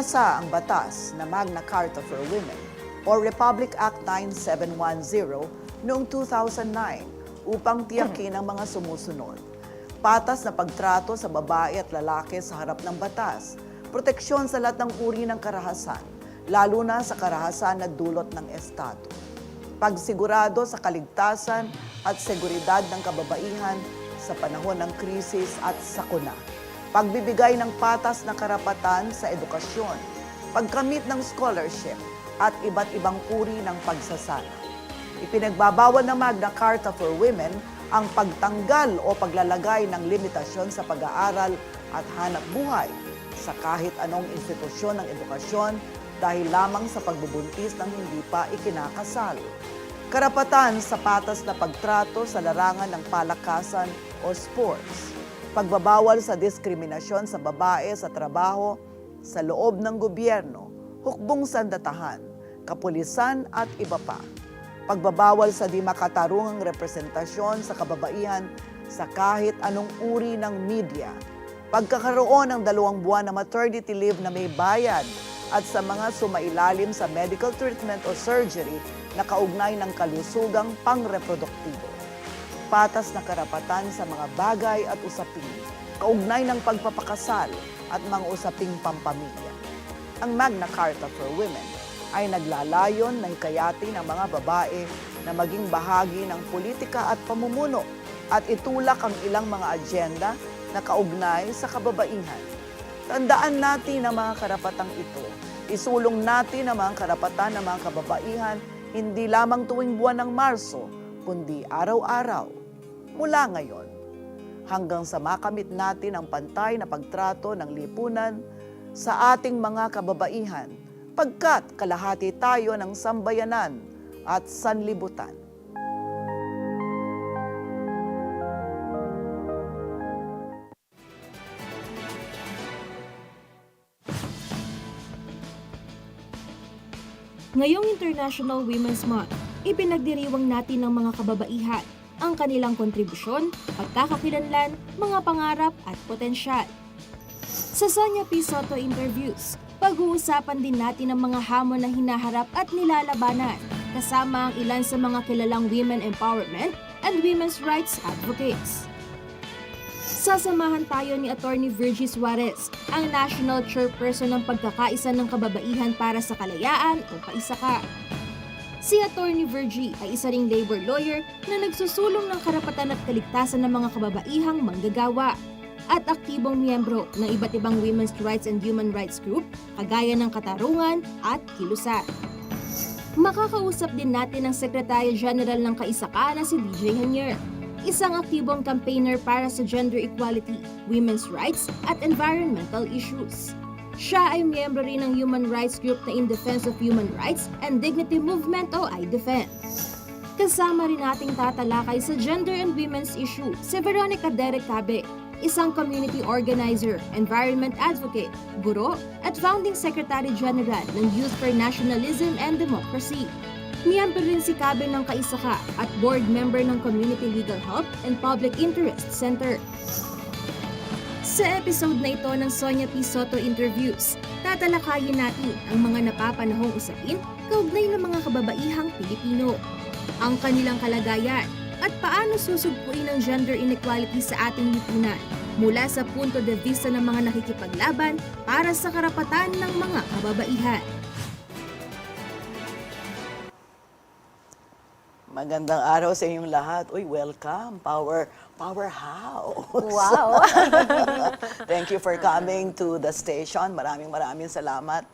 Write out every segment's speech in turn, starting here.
Itinakda ang batas na Magna Carta for Women o Republic Act 9710 noong 2009 upang tiyakin ang mga sumusunod. Patas na pagtrato sa babae at lalaki sa harap ng batas, proteksyon sa lahat ng uri ng karahasan, lalo na sa karahasan na dulot ng Estado. Pagsigurado sa kaligtasan at seguridad ng kababaihan sa panahon ng krisis at sakuna. Pagbibigay ng patas na karapatan sa edukasyon, pagkamit ng scholarship at iba't ibang uri ng pagsasana. Ipinagbabawal ng Magna Carta for Women ang pagtanggal o paglalagay ng limitasyon sa pag-aaral at hanap buhay sa kahit anong institusyon ng edukasyon dahil lamang sa pagbubuntis ng hindi pa ikinakasal. Karapatan sa patas na pagtrato sa larangan ng palakasan o sports. Pagbabawal sa diskriminasyon sa babae sa trabaho, sa loob ng gobyerno, hukbong sandatahan, kapulisan at iba pa. Pagbabawal sa di makatarungang representasyon sa kababaihan sa kahit anong uri ng media. Pagkakaroon ng 2 buwan na maternity leave na may bayad at sa mga sumailalim sa medical treatment o surgery na kaugnay ng kalusugang pangreproduktibo. Patas na karapatan sa mga bagay at usapin, kaugnay ng pagpapakasal at mga usaping pampamilya. Ang Magna Carta for Women ay naglalayon na hikayatin ng mga babae na maging bahagi ng politika at pamumuno at itulak ang ilang mga agenda na kaugnay sa kababaihan. Tandaan natin ang mga karapatang ito. Isulong natin ang mga karapatan ng mga kababaihan hindi lamang tuwing buwan ng Marso, kundi araw-araw. Mula ngayon, hanggang sa makamit natin ang pantay na pagtrato ng lipunan sa ating mga kababaihan, pagkat kalahati tayo ng sambayanan at sanlibutan. Ngayong International Women's Month, ipinagdiriwang natin ng mga kababaihan ang kanilang kontribusyon, pagkakakilanlan, mga pangarap at potensyal. Sa Sonia P. Soto Interviews, pag-uusapan din natin ang mga hamon na hinaharap at nilalabanan, kasama ang ilan sa mga kilalang women empowerment and women's rights advocates. Sasamahan tayo ni Attorney Virgie Suarez, ang National Chairperson ng Pagkakaisa ng Kababaihan para sa Kalayaan o PAISAKA. Si Attorney Virgie ay isa ring labor lawyer na nagsusulong ng karapatan at kaligtasan ng mga kababaihang manggagawa at aktibong miyembro ng iba't ibang women's rights and human rights group kagaya ng Katarungan at Kilusan. Makakausap din natin ang Secretary General ng Kaisaka na si DJ Hanier, isang aktibong campaigner para sa gender equality, women's rights at environmental issues. Siya ay miyembro rin ng human rights group na In Defense of Human Rights and Dignity Movement o iDefend. Kasama rin nating tatalakay sa gender and women's issue si Veronica Derek Cabe, isang community organizer, environment advocate, guro at founding secretary general ng Youth for Nationalism and Democracy. Miyembro rin si Cabe ng Kaisaka at board member ng Community Legal Help and Public Interest Center. Sa episode na ito ng Sonia P. Soto Interviews, tatalakayin natin ang mga napapanahong usapin kaugnay ng mga kababaihang Pilipino, ang kanilang kalagayan at paano susugpuin ang gender inequality sa ating lipunan mula sa punto de vista ng mga nakikipaglaban para sa karapatan ng mga kababaihan. Magandang araw sa inyong lahat. Uy, welcome, Powerhouse. Wow! Thank you for coming to the station. Maraming salamat.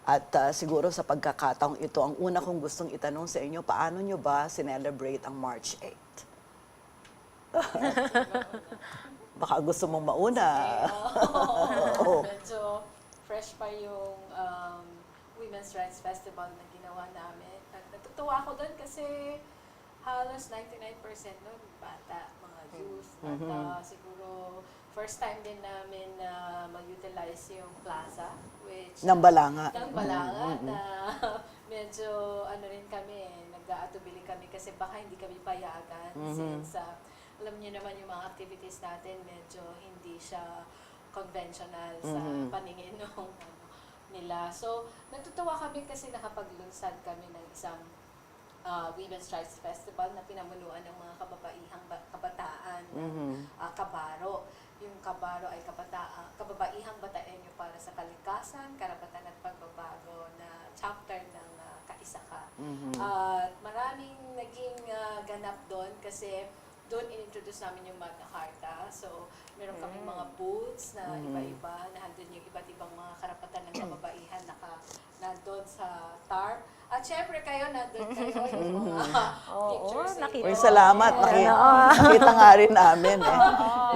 At siguro sa pagkakataong ito, ang una kong gustong itanong sa inyo, paano nyo ba sinelebrate ang March 8? Baka gusto mong mauna. Medyo fresh pa yung Women's Rights Festival na ginawa namin. Natutuwa ako doon kasi halos 99% nun bata, mga youth. At siguro first time din namin na mag-utilize yung plaza, which Ng Balanga. na medyo ano rin kami, nag-aatubili kami kasi baka hindi kami payagan since alam niyo naman yung mga activities natin medyo hindi siya conventional sa paningin ng nila. So, natutuwa kami kasi nakapaglunsad kami ng isang Women's Rights Festival na pinamunuan ng mga kabataan ng Kabaro. Yung Kabaro ay kababaihang Bataenyo para sa kalikasan, karapatan at pagbabago na chapter ng Kaisaka. At maraming naging ganap doon kasi doon in-introduce namin yung Magna Carta. So, meron kaming mga booths na iba-iba, na handun yung iba't ibang mga karapatan ng kababaihan nandun sa TARP. At syempre kayo, nandun kayo yung mga pictures. nakita Uy, salamat. Nakita nga rin namin eh.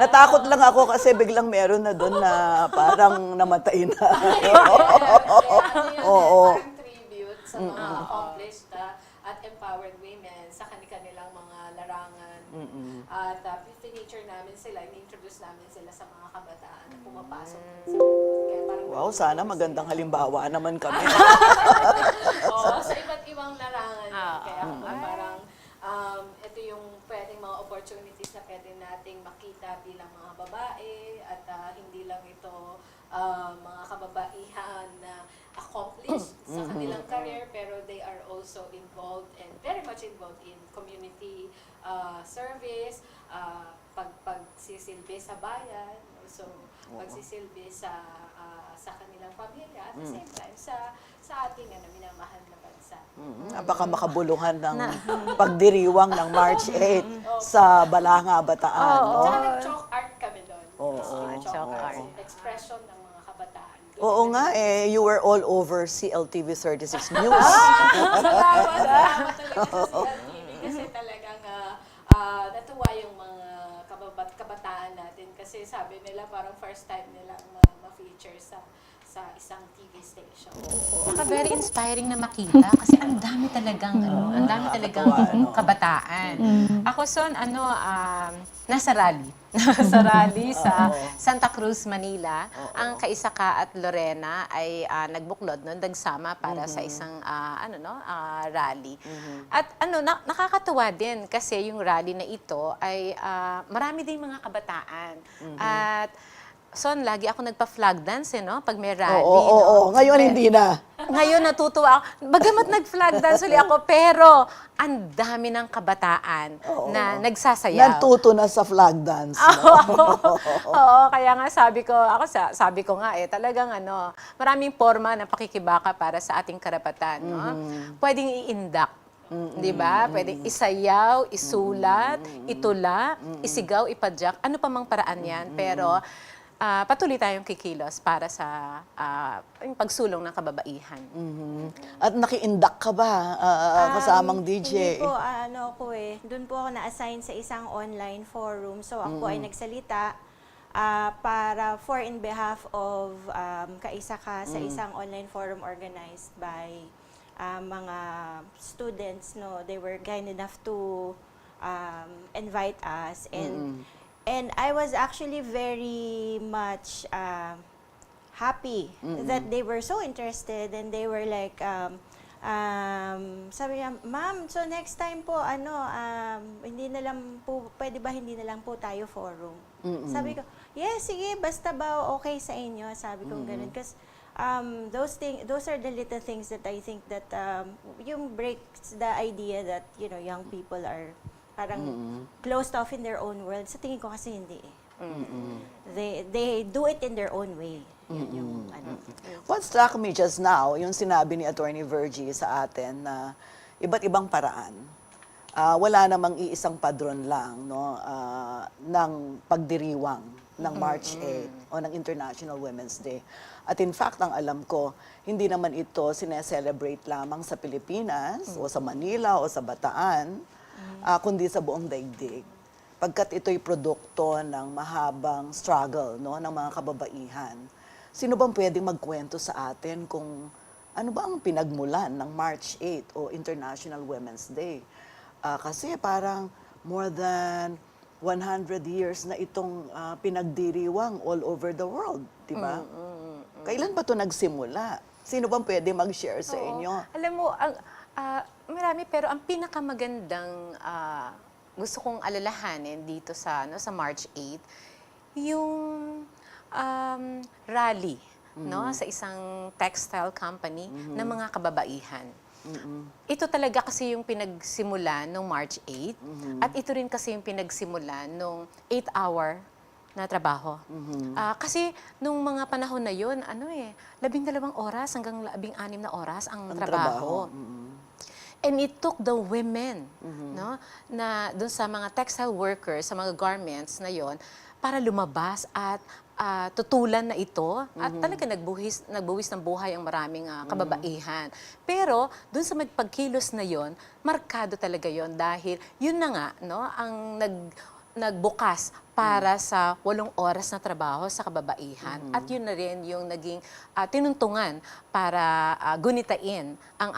Natakot lang ako kasi biglang meron na doon na parang namatay na. Oo. Parang tribute sa mga accomplished at empowered women sa kanilang mga larangan. At feature namin sila, in-introduce namin sila sa mga kabataan na pumapasok. Kaya parang Wow, sana magandang halimbawa naman kami. Oo, sa iba't ibang larangan. Kaya parang ito yung pwedeng mga opportunities na pwede nating makita bilang mga babae at hindi lang ito mga kababaihan na accomplished sa kanilang career, pero they are also involved and very much involved in community service, pagsisilbi sa bayan, so pagsisilbi sa kanilang pamilya at the same time sa ating minamahal na bansa. Baka makabuluhan ng pagdiriwang ng March 8 sa Balanga, Bataan. No? Tsaka nag-chalk art kami doon. chalk art. Expression ng mga kabataan. Oo nga eh, you were all over CLTV 36 News. Salamat talaga sa CLTV kasi talagang natuwa yung mga kabataan natin kasi sabi nila parang first time nilang ma-feature sa isang TV station. Saka very inspiring na makita kasi ang dami talagang kabataan. Ako son nasa rally. Nasa rally sa Santa Cruz, Manila. Ang Kaisaka at Lorena ay nagbuklod noon, nagsama para sa isang rally. At nakakatuwa din kasi yung rally na ito ay marami ding mga kabataan. At Son, lagi ako nagpa-flag dance, pag may rally. Oo. Ngayon hindi na. Ngayon natutuwa ako. Bagamat nag-flag dance ulit ako, pero ang dami ng kabataan na nagsasayaw. Natuto na sa flag dance. Oo, kaya nga sabi ko nga talagang maraming forma ng pakikibaka para sa ating karapatan, no? Pwedeng i-induct. 'Di ba? Pwedeng isayaw, isulat, itula, isigaw, ipadyak, ano pa mang paraan 'yan, pero patuloy tayong kikilos para sa yung pagsulong ng kababaihan. At naki-induct ka ba kasamang DJ? Hindi po, doon po ako na-assign sa isang online forum. So ako ay nagsalita for in behalf of Kaisaka sa isang online forum organized by mga students. They were kind enough to invite us, and I was actually very much happy that they were so interested, and they were like, sabi niya, ma'am, so next time po, hindi na lang po, pwede ba hindi na lang po tayo forum? Sabi ko, yes, sige, basta ba okay sa inyo? Sabi ko ganun. Kasi those are the little things that I think that yung breaks the idea that, young people are parang closed off in their own world. Sa tingin ko kasi hindi They do it in their own way. Yun yung What struck me just now, yung sinabi ni Attorney Virgie sa atin na iba't ibang paraan. Wala namang iisang padron lang ng pagdiriwang ng March 8 o ng International Women's Day. At in fact, ang alam ko, hindi naman ito sineselebrate lamang sa Pilipinas o sa Manila o sa Bataan, kundi sa buong daigdig. Pagkat ito'y produkto ng mahabang struggle ng mga kababaihan. Sino bang pwedeng magkwento sa atin kung ano ba ang pinagmulan ng March 8 o International Women's Day? Kasi parang more than 100 years na itong pinagdiriwang all over the world, di ba? Kailan ba ito nagsimula? Sino bang pwede mag-share sa inyo? Alam mo, marami, pero ang pinakamagandang gusto kong alalahanin dito sa March 8, yung rally no, sa isang textile company ng mga kababaihan. Ito talaga kasi yung pinagsimula nung March 8 at ito rin kasi yung pinagsimula nung 8-hour na trabaho. Kasi nung mga panahon na yun, 12 oras hanggang 16 na oras ang trabaho. And it took the women, no, na doon sa mga textile workers, sa mga garments na yon, para lumabas at tutulan na ito at talaga nagbuwis ng buhay ang maraming kababaihan. Pero doon sa magpagkilos na yon, markado talaga yon dahil yun na nga, no, ang nagbukas para sa 8 oras na trabaho sa kababaihan. At yun na rin yung naging tinuntungan para gunitain ang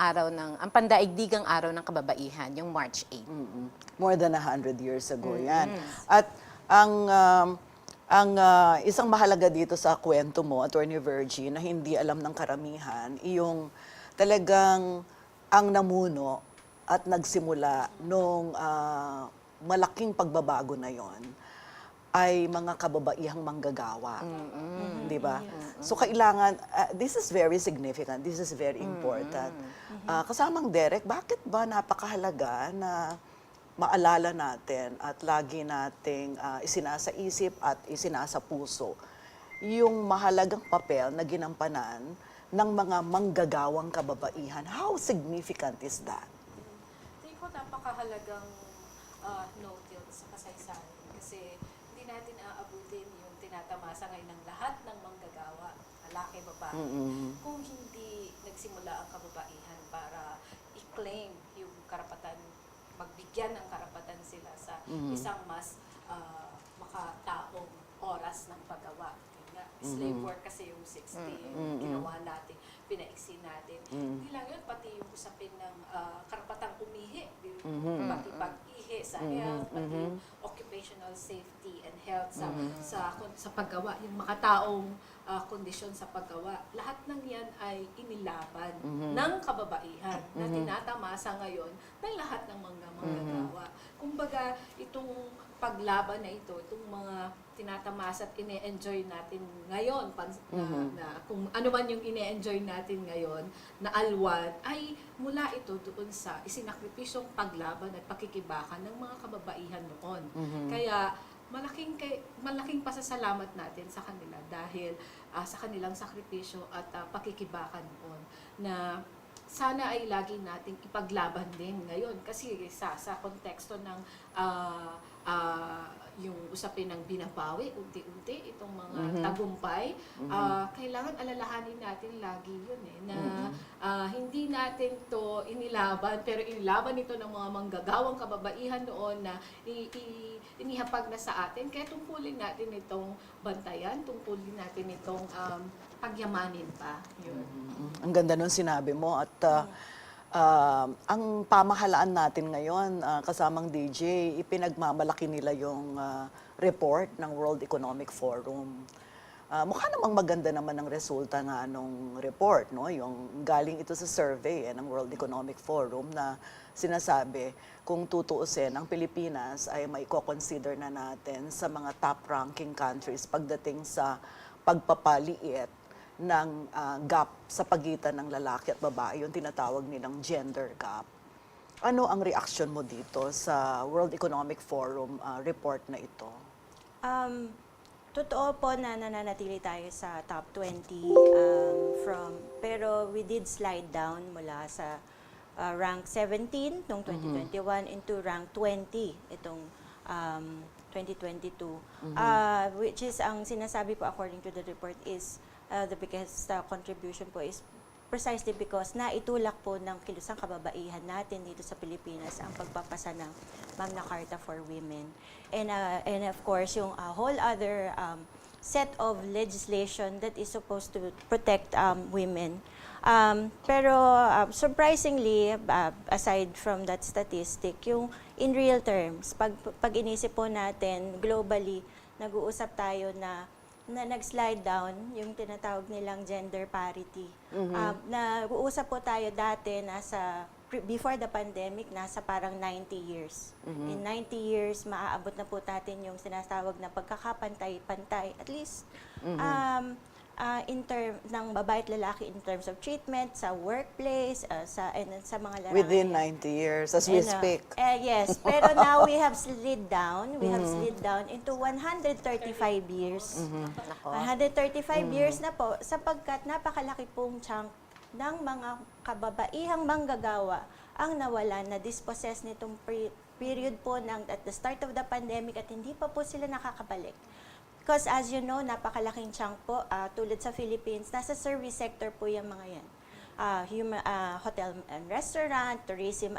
pandaigdigang araw ng kababaihan, yung March 8. More than 100 years ago yan. At ang isang mahalaga dito sa kwento mo, Attorney Virgie, na hindi alam ng karamihan, yung talagang ang namuno at nagsimula nung malaking pagbabago na yon ay mga kababaihang manggagawa. Di ba? So kailangan, this is very significant, this is very important. Kasamang Derek, bakit ba napakahalaga na maalala natin at lagi nating isinasa isip at isinasa puso yung mahalagang papel na ginampanan ng mga manggagawang kababaihan? How significant is that? Tingin ko napakahalagang note yun sa kasaysayan kasi hindi natin aabutin yung tinatamasa ngayon ng lahat ng manggagawa, lalaki, babae, kung hindi nagsimula ang kababaihan para i-claim yung karapatan, magbigyan ng karapatan sila sa isang mas makataong oras ng paggawa. Slave work kasi yung 60, ginawa natin, pinaiksi natin. Hindi lang yun, pati yung usapin ng karapatang umihi, pati pag-ihi sa health, pati yung occupational safety and health sa paggawa, yung makataong kondisyon sa paggawa. Lahat ng yan ay inilaban ng kababaihan na tinatamasa ngayon ng lahat ng mga manggagawa. Kumbaga, itong paglaban na ito, itong mga tinatamasa at ine-enjoy natin ngayon, na kung ano man yung ine-enjoy natin ngayon, na alwan, ay mula ito doon sa isinakripisyong paglaban at pakikibakan ng mga kababaihan noon. Kaya malaking pasasalamat natin sa kanila dahil sa kanilang sakripisyo at pakikibakan noon na sana ay lagi nating ipaglaban din ngayon kasi sa konteksto ng yung usapin ng binabawi unti-unti itong mga tagumpay, kailangan alalahanin natin lagi yun na hindi natin to inilaban pero inilaban ito ng mga manggagawang kababaihan noon na inihapag na sa atin, kaya tungkulin natin itong bantayan, tungkulin natin itong pagyamanin pa. Yun. Ang ganda nun sinabi mo at ang pamahalaan natin ngayon, kasamang DJ, ipinagmamalaki nila yung report ng World Economic Forum. Mukha namang maganda naman ang resulta nga nung report, no? Yung galing ito sa survey ng World Economic Forum na sinasabi kung tutuusin, ang Pilipinas ay may consider na natin sa mga top-ranking countries pagdating sa pagpapaliit ng gap sa pagitan ng lalaki at babae, yung tinatawag nilang gender gap. Ano ang reaction mo dito sa World Economic Forum report na ito? Totoo po na nananatili tayo sa top 20 pero we did slide down mula sa rank 17 noong 2021 into rank 20 itong 2022. Which is, ang sinasabi po according to the report is the biggest contribution po is precisely because naitulak po ng kilusang kababaihan natin dito sa Pilipinas ang pagpapasa ng Magna Carta for Women. And of course, yung whole other set of legislation that is supposed to protect women. Pero surprisingly, aside from that statistic, yung in real terms, pag inisip po natin globally, nag-uusap tayo na nag-slide down yung tinatawag nilang gender parity. Nag-uusap po tayo dati before the pandemic, nasa parang 90 years. In 90 years, maaabot na po natin yung sinasawag na pagkakapantay-pantay. At least, in term ng babae at lalaki in terms of treatment sa workplace, sa mga larangan. Within 90 years, as we speak. Yes, pero now we have slid down. We have slid down into 135 years. 135 years na po sapagkat napakalaki pong chunk ng mga kababaihang manggagawa ang nawalan na dispossessed nitong period po at the start of the pandemic at hindi pa po sila nakakabalik. Because as you know, napakalaking chunk po, tulad sa Philippines, nasa service sector po yung mga yan. Hotel and restaurant, tourism,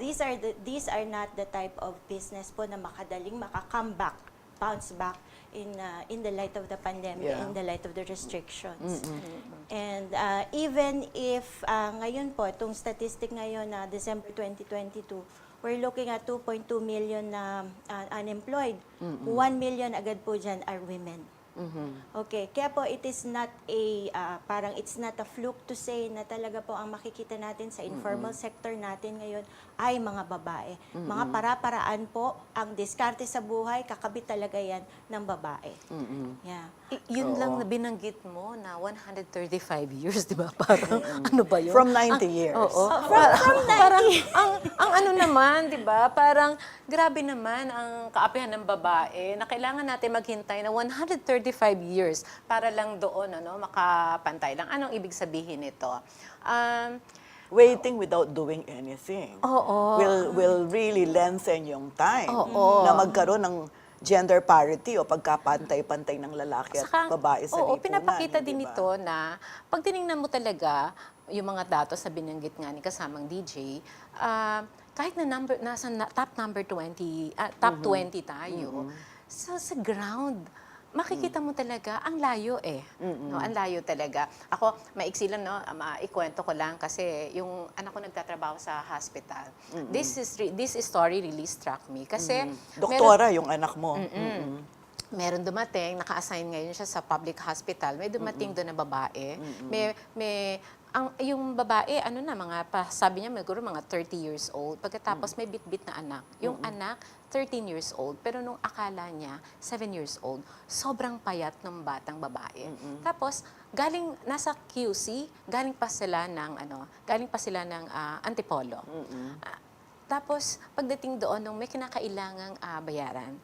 these are not the type of business po na makadaling makakome back, bounce back in the light of the pandemic, in the light of the restrictions. And even if ngayon po, itong statistic ngayon na December 2022, we're looking at 2.2 million na unemployed. 1 million agad po dyan are women. Okay, kaya po it is not parang it's not a fluke to say na talaga po ang makikita natin sa informal sector natin ngayon ay mga babae. Mga para-paraan po, ang diskarte sa buhay, kakabit talaga yan ng babae. Yeah. Yun lang na binanggit mo na 135 years, di ba? Parang ano ba yun? From 90 years. Oo. From 90. Parang, ang ano naman, di ba? Parang grabe naman ang kaapihan ng babae na kailangan natin maghintay na 135 years para lang doon, makapantay lang. Anong ibig sabihin nito? Waiting without doing anything will really lengthen yung time na magkaroon ng gender parity o pagkapantay-pantay ng lalaki at babae sa lipunan. Pinapakita di din ba? ito na pag tinignan mo talaga yung mga datos na binanggit nga ni kasamang DJ, kahit na nasa top number 20, top 20 tayo, sa ground, makikita mo talaga, ang layo No, ang layo talaga. Ako, maiksi lang, maikwento ko lang kasi yung anak ko nagtatrabaho sa hospital. This story really struck me. Kasi, Doktora yung anak mo. meron dumating, naka-assign ngayon siya sa public hospital, may dumating doon na babae. Yung babae, sabi niya, siguro mga 30 years old. Pagkatapos may bit-bit na anak. Yung anak, 13 years old. Pero nung akala niya, 7 years old. Sobrang payat ng batang babae. Tapos, nasa QC, galing pa sila ng Antipolo. Tapos, pagdating doon, nung may kinakailangang bayaran,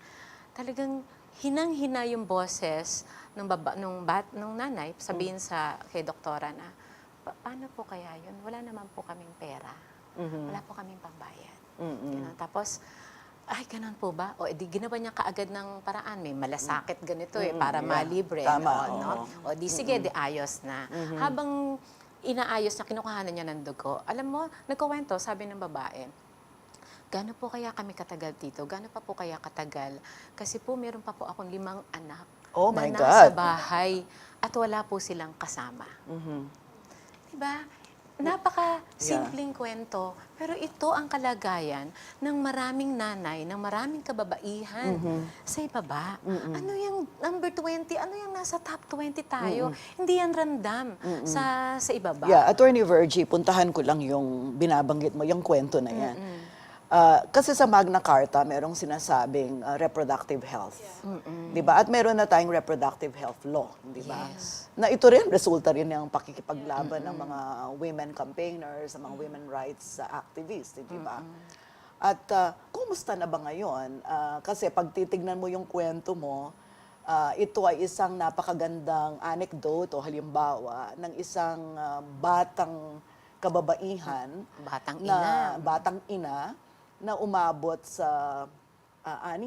talagang hinang-hina yung boses nung nanay, sabihin kay doktora na, paano po kaya yun? Wala naman po kaming pera. Wala po kaming pambayad. Ganun. Tapos, ay, ganun po ba? O, edi ginawa niya kaagad ng paraan. May malasakit ganito para malibre. Tama, O, di sige, di ayos na. Habang inaayos na, kinukuhanan niya ng dugo. Alam mo, nagkuwento, sabi ng babae, gaano po kaya kami katagal dito? Gaano pa po kaya katagal? Kasi po, meron pa po akong 5 anak Oh na my nasa God. bahay at wala po silang kasama. Diba? Napaka-simpleng kwento. Pero ito ang kalagayan ng maraming nanay, ng maraming kababaihan sa ibaba. Ano yung number 20? Ano yung nasa top 20 tayo? Hindi yan random sa ibaba. Yeah, Attorney Virgie, puntahan ko lang yung binabanggit mo, yung kwento na yan. Kasi sa Magna Carta, merong sinasabing reproductive health. Di ba? At meron na tayong reproductive health law. Di ba? Yes. Na ito rin, resulta rin ng pakikipaglaban ng mga women campaigners, ng mga women rights activists. Di ba? At kumusta na ba ngayon? Kasi pag titignan mo yung kwento mo, ito ay isang napakagandang anecdote o halimbawa ng isang batang kababaihan, batang ina na umabot sa 6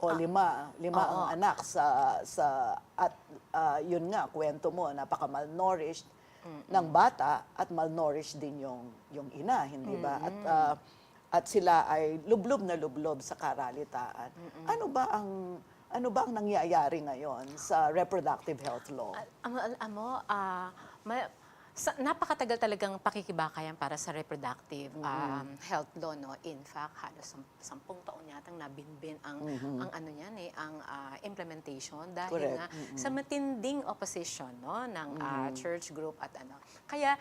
o 5 ang anak at yun nga kwento mo, napaka-malnourished ng bata at malnourished din yung ina, hindi ba? At sila ay lublob na lublob sa karalitaan. Ano ba ang nangyayari ngayon sa reproductive health law? Napakatagal talagang pakikibakayan para sa reproductive health law, no? In fact, halos 10 taon yatang nabinbin ang implementation dahil Correct. nga sa matinding opposition, no, ng church group at ano. Kaya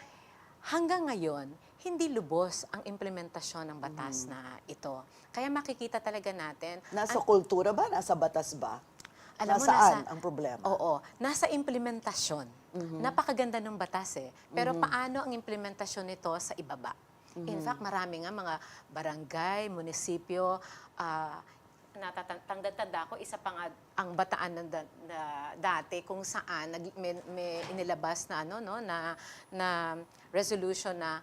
hanggang ngayon, hindi lubos ang implementasyon ng batas na ito. Kaya makikita talaga natin Nasa kultura ba? Nasa batas ba? Alam mo, Nasaan ang problema? Oo, nasa implementasyon. Napakaganda ng batas eh. Pero paano ang implementasyon nito sa ibaba? In fact, marami nga mga barangay, munisipyo, natatanda ko, isa pa nga ang Bataan na dati kung saan may inilabas na na resolution na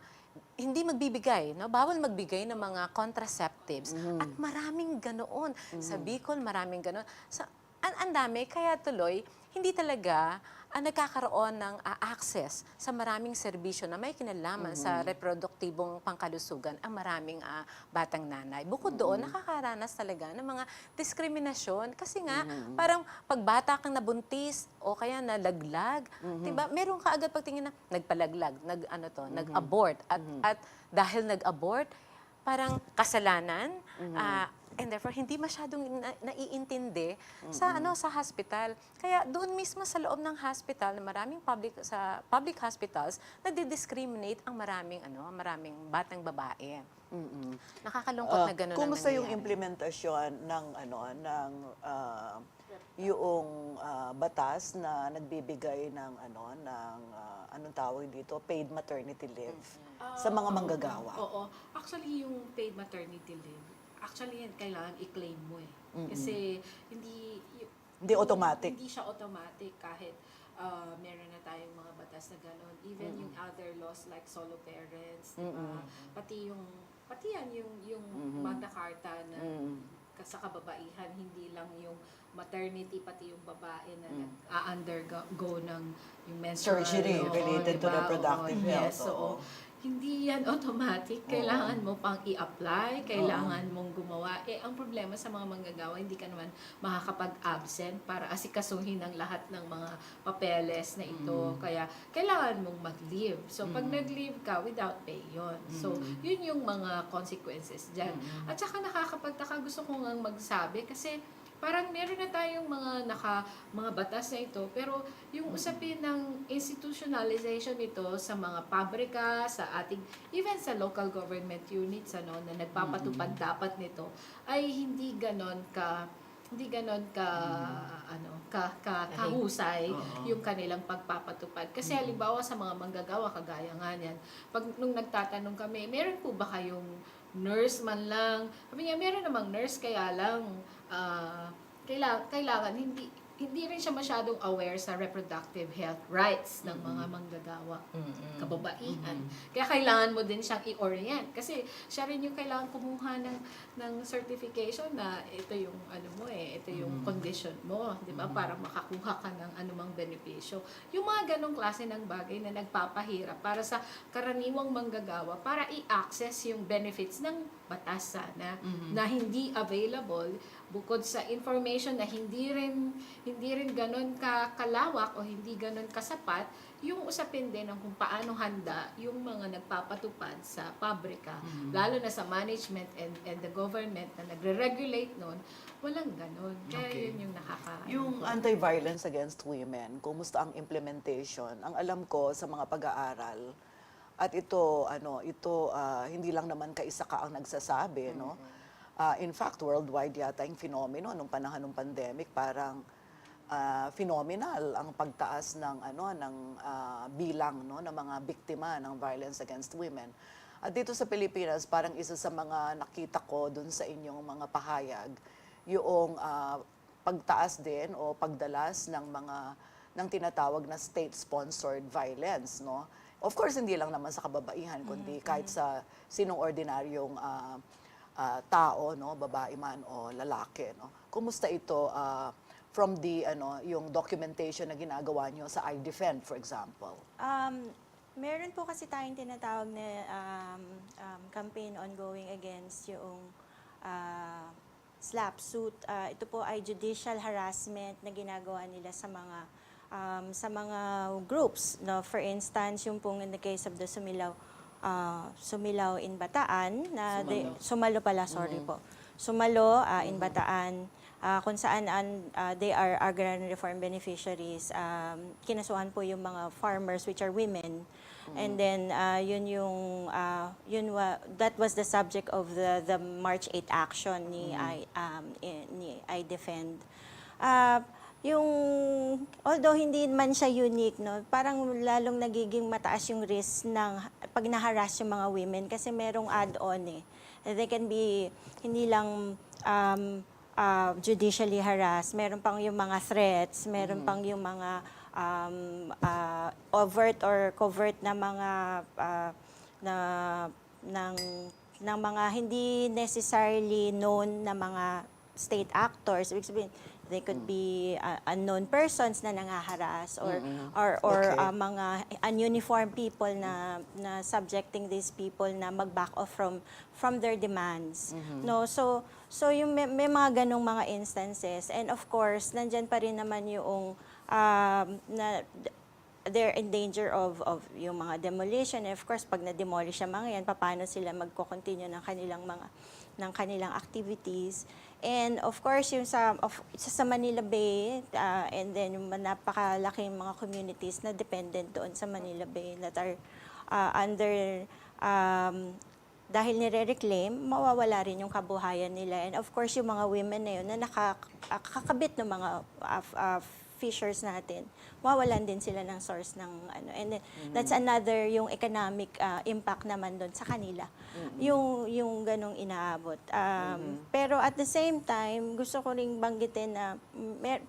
hindi magbibigay, no? Bawal magbigay ng mga contraceptives. At maraming ganoon. Sa Bicol, maraming ganoon. Ang dami, kaya tuloy, hindi talaga nagkakaroon ng access sa maraming serbisyo na may kinalaman sa reproduktibong pangkalusugan ang maraming batang nanay. Bukod doon, nakakaranas talaga ng mga diskriminasyon kasi nga parang pagbata kang nabuntis o kaya nalaglag, diba? Meron ka agad pagtingin na nagpalaglag, nag-abort at dahil nag-abort, parang kasalanan, and therefore hindi masyadong naiintindi sa hospital. Kaya doon mismo sa loob ng hospital, na maraming public hospitals, nagdi-discriminate ang maraming batang babae. Nakakalungkot na gano'n ang Kumusta yung nangyayari. implementasyon ng yung batas na nagbibigay ng anong tawag dito, paid maternity leave sa mga manggagawa? Oo. Actually, yung paid maternity leave, actually yan kailangan i-claim mo eh. Kasi Hindi automatic. Hindi siya automatic kahit meron na tayong mga batas na gano'n. Even yung other laws like solo parents, diba? Pati yan yung Magna Carta na sa kababaihan, hindi lang yung maternity, pati yung babae na nag-undergo ng yung menstrual Surgery related to diba? reproductive health. Yes, so hindi yan automatic. Kailangan mo pang i-apply, kailangan mong gumawa. Ang problema sa mga manggagawa, hindi ka naman makakapag-absent para asikasuhin ang lahat ng mga papeles na ito. Kaya kailangan mong mag-leave. So pag nag-leave ka, without pay yun. So yun yung mga consequences dyan. At saka nakakapagtaka, gusto ko nga magsabi kasi parang meron na tayong mga batas na ito, pero yung usapin ng institutionalization nito sa mga pabrika, sa ating, even sa local government units, na nagpapatupad dapat nito, ay hindi ganon kahusay yung kanilang pagpapatupad. Kasi halimbawa sa mga manggagawa, kagaya nga niyan, nung nagtatanong kami, meron po ba kayong nurse man lang? Sabi niya, meron namang nurse, kaya lang kailangan hindi rin siya masyadong aware sa reproductive health rights ng mga manggagawa, kababaihan. Kaya kailangan mo din siyang i-orient kasi siya rin yung kailangan kumuha ng certification na ito yung ito yung condition mo, 'di ba? Para makakuha ka ng anumang benepisyo. Yung mga ganong klase ng bagay na nagpapahirap para sa karaniwang manggagawa para i-access yung benefits ng batas sana na hindi available bukod sa information na hindi rin ganon kalawak o hindi ganon kasapat, yung usapin din ng kung paano handa yung mga nagpapatupad sa pabrika, lalo na sa management and the government na nagre-regulate nun, walang ganon. Kaya yun yung Yung anti-violence against women, kumusta ang implementation? Ang alam ko sa mga pag-aaral, at ito hindi lang naman kaisa ka ang nagsasabi, no? In fact, worldwide yata yung fenomeno nung panahon ng pandemic, parang phenomenal ang pagtaas ng bilang ng mga biktima ng violence against women. At dito sa Pilipinas, parang isa sa mga nakita ko dun sa inyong mga pahayag, yung pagtaas din o pagdalas ng tinatawag na state-sponsored violence, no? Of course, hindi lang naman sa kababaihan, kundi kahit sa sinong ordinaryong tao, no, babae man o lalaki, no. Kumusta ito from the yung documentation na ginagawa nyo sa iDefend, for example? Meron po kasi tayong tinatawag na campaign ongoing against yung SLAPP suit. Ito po ay judicial harassment na ginagawa nila sa mga groups. No? For instance, yung pong in the case of the Sumilao in Bataan, Sumalo pala, sorry po. Sumalo in Bataan, kung saan they are agrarian reform beneficiaries. Kinasuhan po yung mga farmers which are women. And then that was the subject of the March 8 action ni I Defend. although hindi man siya unique, no, parang lalong nagiging mataas yung risk ng pag na-harass yung mga women kasi merong add-on eh. They can be hindi lang judicially harassed, meron pang yung mga threats, meron pang yung mga overt or covert na mga na ng mga hindi necessarily known na mga state actors. Ibig sabihin, they could be unknown persons na nangaharas or Okay. mga ununiformed people na subjecting these people na mag-back off from their demands. No, so yung may mga ganong mga instances, and of course nandiyan pa rin naman yung na they're in danger of yung mga demolition. And of course, pag na-demolish yung mga yan, paano sila magko-continue ng kanilang activities. And of course, yung sa Manila Bay, and then yung napakalaking mga communities na dependent doon sa Manila Bay that are under dahil nire-reclaim, mawawala rin yung kabuhayan nila. And of course, yung mga women na yun na nakakabit ng mga fishers natin, mawawalan din sila ng source ng ano. And then, that's another yung economic impact naman doon sa kanila. Yung ganong inaabot. Pero at the same time, gusto ko ring banggitin na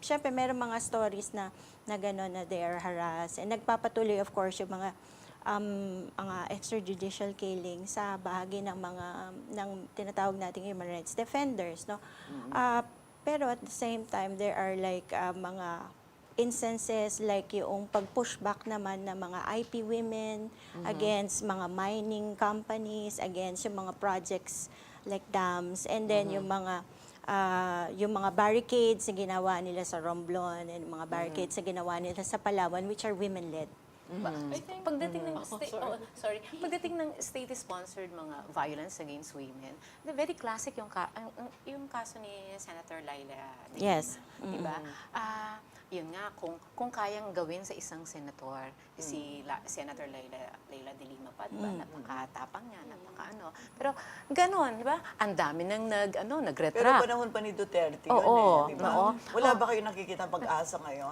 syempre meron mga stories na gano'n na they are harassed. And nagpapatuloy of course yung mga extrajudicial killing sa bahagi ng tinatawag nating human rights defenders, no. Pero at the same time there are like mga instances like yung pag-pushback naman ng mga IP women against mga mining companies, against yung mga projects like dams, and then yung mga barricades na ginawa nila sa Romblon, and mga barricades na ginawa nila sa Palawan, which are women-led. I think, Pagdating ng sorry. pagdating ng state-sponsored mga violence against women, very classic yung kaso ni Senator Laila de Lima, Yes. di ba? Yun nga, kung kayang gawin sa isang senator, Senator Laila de Lima pa, diba? Napakatapang niya, napakaano. Pero gano'n, di ba? Ang dami nang Pero nag-retract. panahon pa ni Duterte Oo, yun, di ba? oo. Wala ba kayo nakikita pag-asa ngayon?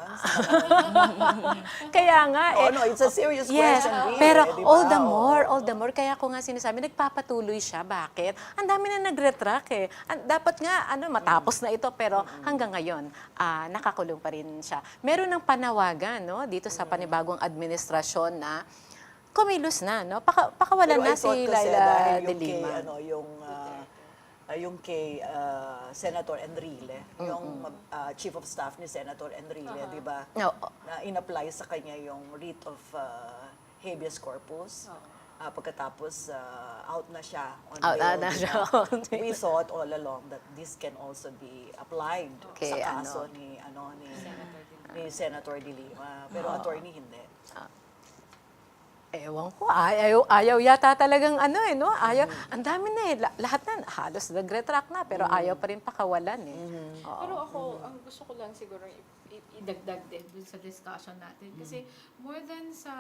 Kaya nga, No, it's a serious yes, question really, pero di ba? all the more, kaya ko nga sinasabi, nagpapatuloy siya. Bakit? Ang dami na nag-retract eh. Dapat nga, matapos na ito, pero hanggang ngayon, nakakulong pa rin siya. Meron ng panawagan, no, dito sa panibagong administrasyon na kumilos na, no? Pakawalan Pero na I si thought kasi Laila dahil de Lima. Yung kay Senator Enrile, yung Chief of Staff ni Senator Enrile, di ba? Oo. Na in-apply sa kanya yung writ of habeas corpus. Pagkatapos, out na siya on Out bail, na di siya ba? on bail. We thought all along that this can also be applied Kay sa kaso ni Senator de Lima. Pero attorney hindi. Ewan ko, ayaw yata talagang no? Ayaw, ang dami na eh. Lahat na, halos nag-retract na, pero ayaw pa rin pakawalan eh. Oo. Pero ako, ang gusto ko lang siguro idagdag din dun sa discussion natin. Kasi more than sa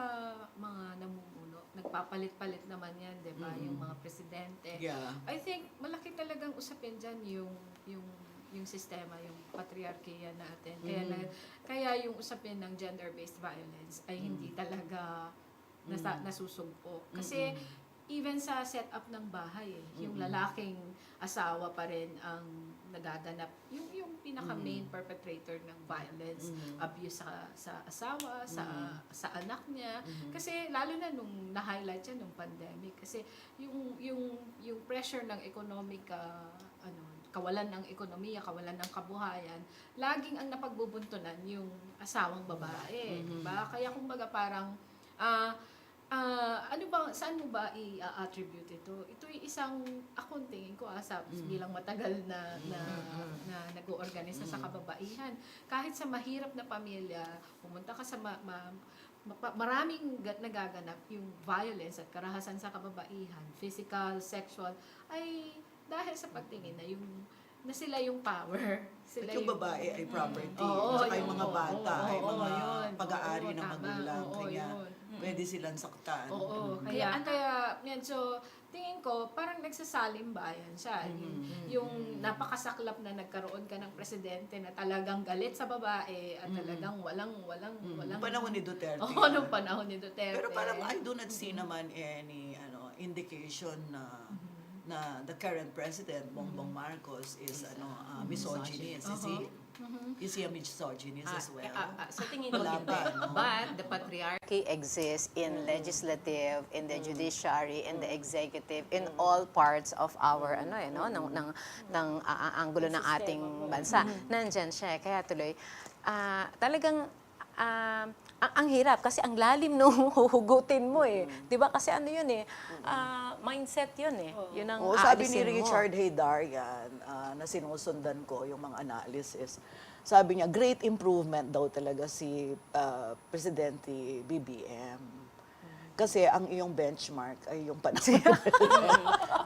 mga namumuno, nagpapalit-palit naman yan, di ba? Yung mga presidente. Yeah. I think malaki talagang usapin dyan yung sistema, yung patriarkiya natin. Kaya yung usapin ng gender-based violence ay hindi talaga nasusugpo. Kasi even sa setup ng bahay, yung lalaking asawa pa rin ang nagaganap, yung pinaka-main perpetrator ng violence, abuse sa asawa, sa anak niya. Kasi lalo na nung na-highlight yan nung pandemic, kasi yung pressure ng economic kawalan ng ekonomiya, kawalan ng kabuhayan, laging ang napagbubuntunan yung asawang babae, diba? Kaya kumbaga parang saan mo ba i-attribute ito? Ito'y isang, akong tingin ko bilang matagal na nag-oorganisa sa kababaihan. Kahit sa mahirap na pamilya, pumunta ka sa maraming nagaganap yung violence at karahasan sa kababaihan, physical, sexual, ay dahil sa pagtingin na sila yung power. Sila At yung babae ay property. Oo, Saka yung mga bata ay mga yun. pag-aari Oo, ng tama. magulang. Oo, Kaya yun. pwede silang saktan. Oo, kaya medyo tingin ko parang nagsasalimbayan siya. Yung napakasaklap na nagkaroon ka ng presidente na talagang galit sa babae at talagang walang Panahon ni Duterte. Oo, nung panahon ni Duterte. Pero parang I do not see naman any indication na the current president, Bongbong Marcos, is misogynist. Is he? Is he a misogynist as well? Sa tingin ko Wala hindi. pa, no? But the patriarchy exists in legislative, in the judiciary, in the executive, in all parts of our ng anggulo ng ating bansa. Nandyan siya. Kaya tuloy talagang ang hirap kasi ang lalim nung huhugutin mo eh. 'Di ba? Kasi ano 'yun eh. Mindset 'yun eh. 'Yun ang Sabi ni aalisin mo. Richard Haydarian, na sinusundan ko yung mga analysis, sabi niya, great improvement daw talaga si Presidente BBM. Kasi ang iyong benchmark ay yung pansin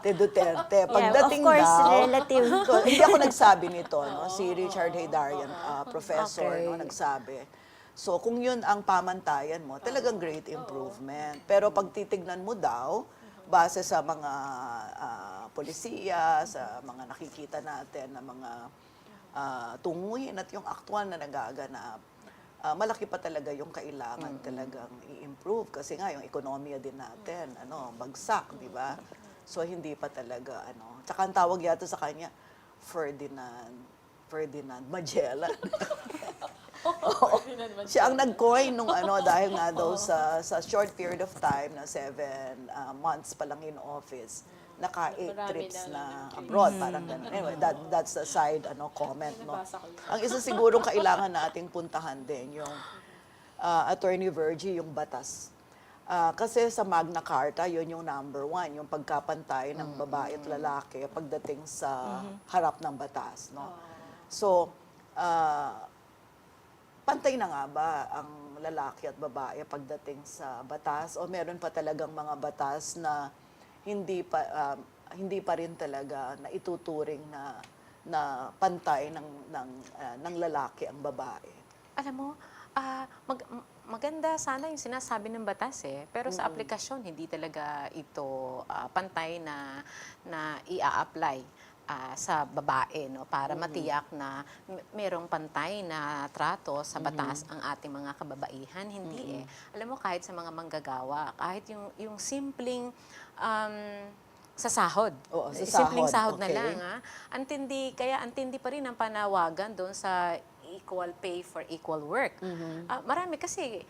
ni Duterte. Pagdating of course, daw, relative. hindi ako nagsabi nito, no? Si Richard Haydarian, professor, no, nagsabi. So, kung yun ang pamantayan mo, talagang great improvement. Pero pag titignan mo daw, base sa mga polisiya, sa mga nakikita natin na mga tunguhin at yung aktual na nagaganap, malaki pa talaga yung kailangan talagang i-improve. Kasi nga, yung ekonomiya din natin, bagsak, di ba? So, hindi pa talaga, Tsaka ang tawag yata sa kanya, Ferdinand Magellan. Siya ang nag-coin nung dahil nga daw sa short period of time na 7 months pa lang in office, naka 8 trips na abroad, parang gano'n. Anyway, that's a side comment, no? Ang isa sigurong kailangan nating puntahan din, yung Attorney Virgie, yung batas. Kasi sa Magna Carta, yun yung number 1, yung pagkapantay ng babae at lalaki pagdating sa harap ng batas, no? So, pantay na nga ba ang lalaki at babae pagdating sa batas o meron pa talagang mga batas na hindi pa rin talaga na ituturing na pantay ng lalaki ang babae? Alam mo, maganda sana yung sinasabi ng batas eh. Pero sa aplikasyon, hindi talaga ito pantay na i-apply sa babae, no, para matiyak na merong pantay na trato sa batas ang ating mga kababaihan. Hindi eh. Alam mo, kahit sa mga manggagawa, kahit yung simpleng sa sahod. Oo, sa Simpleng sahod, sahod na okay. lang. Antindi pa rin ang panawagan doon sa equal pay for equal work. Marami kasi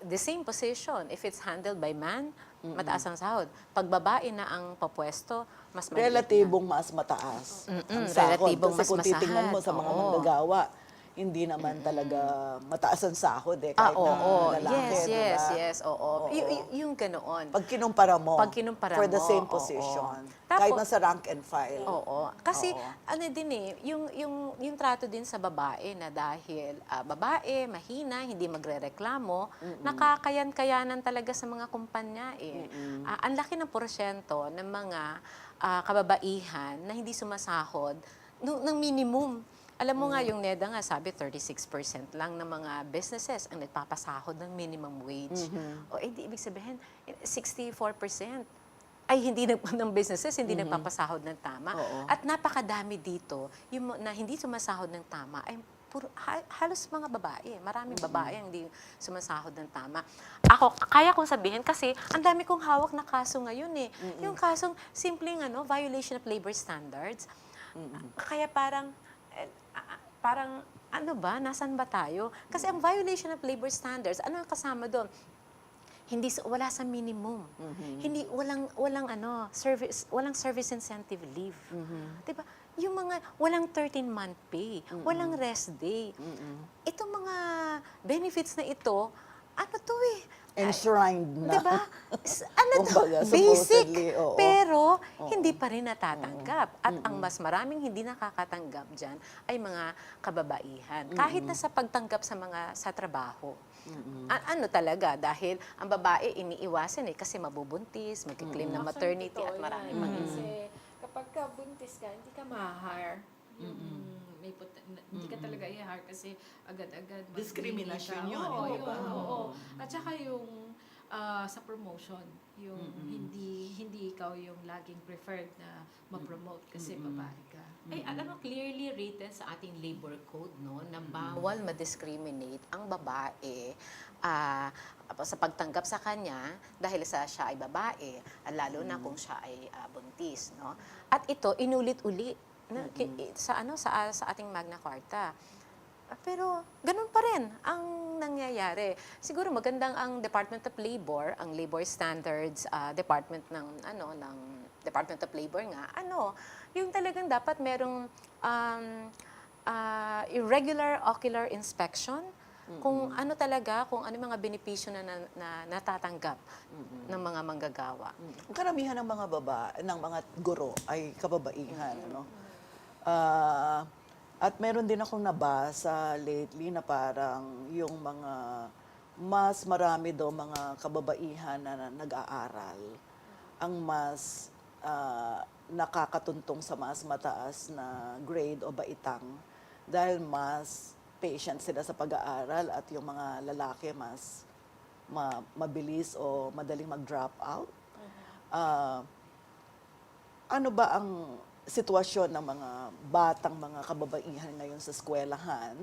the same position, if it's handled by man, mataas ang sahod. Pag babae na ang papwesto, mas maliit na. Relatibong mas mataas ang sahod. Relatibong Kasi mas kung titingnan mo sa masahad, mga oo. manggagawa, hindi naman talaga mataas ang sahod kahit Oo. na lalaki, Yes, oo. Yung ganoon. Pag kinumpara mo, Pag kinumpara for the mo, same oo. position, Tapos- kahit nasa rank and file. Oo. Kasi Oo. ano din eh, yung trato din sa babae na dahil babae, mahina, hindi magrereklamo, nakakayan-kayanan talaga sa mga kumpanya eh. Ang laki ng porsyento ng mga kababaihan na hindi sumasahod ng minimum. Alam mo nga, yung NEDA nga, sabi 36% lang ng mga businesses ang nagpapasahod ng minimum wage. O di ibig sabihin, 64% ay hindi ng businesses, hindi nagpapasahod ng tama. Oo. At napakadami dito, yung na hindi sumasahod ng tama, ay halos mga babae. Maraming babae ang hindi sumasahod ng tama. Ako, kaya kong sabihin kasi ang dami kong hawak na kaso ngayon eh. Yung kasong simpleng violation of labor standards. Kaya parang ano ba, nasan ba tayo? Kasi ang violation of labor standards, ano ang kasama doon? Wala sa minimum. Hindi walang service incentive leave. 'Di ba? Yung mga walang 13-month pay, walang rest day. Itong mga benefits na ito, ano to eh? Enshrined na. Diba? Kumbaga, Basic. supposedly, oo. Pero, hindi pa rin natatanggap. At ang mas maraming hindi nakakatanggap dyan ay mga kababaihan. Kahit na sa pagtanggap sa trabaho. Ano talaga? Dahil ang babae iniiwasan kasi mabubuntis, magkiklaim ng maternity at marami pang Kasi kapag ka buntis ka, hindi ka ma-hire. hindi ka talaga i-hire kasi agad-agad Discrimination magbibigay ka. yun, Oo, di ba? oo. At saka yung sa promotion, yung hindi ikaw yung laging preferred na ma-promote kasi babae ka. Ay, alam mo, clearly written sa ating labor code, no, na bawal ma-discriminate ang babae sa pagtanggap sa kanya dahil siya ay babae, lalo na kung siya ay buntis, no? At ito, inulit-uli sa ating Magna Carta. Pero ganun pa rin ang nangyayari. Siguro magandang ang Department of Labor, ang Labor Standards Department ng Department of Labor nga, yung talagang dapat merong irregular ocular inspection kung ano mga benepisyo na natatanggap ng mga manggagawa. Ang karamihan ng mga ng mga guro ay kababaihan, ano? At meron din akong nabasa lately na parang yung mga mas marami daw mga kababaihan na nag-aaral ang mas nakakatuntong sa mas mataas na grade o baitang dahil mas patient sila sa pag-aaral at yung mga lalaki mas mabilis o madaling mag-drop out. Ano ba ang sitwasyon ng mga batang mga kababaihan ngayon sa eskwelahan,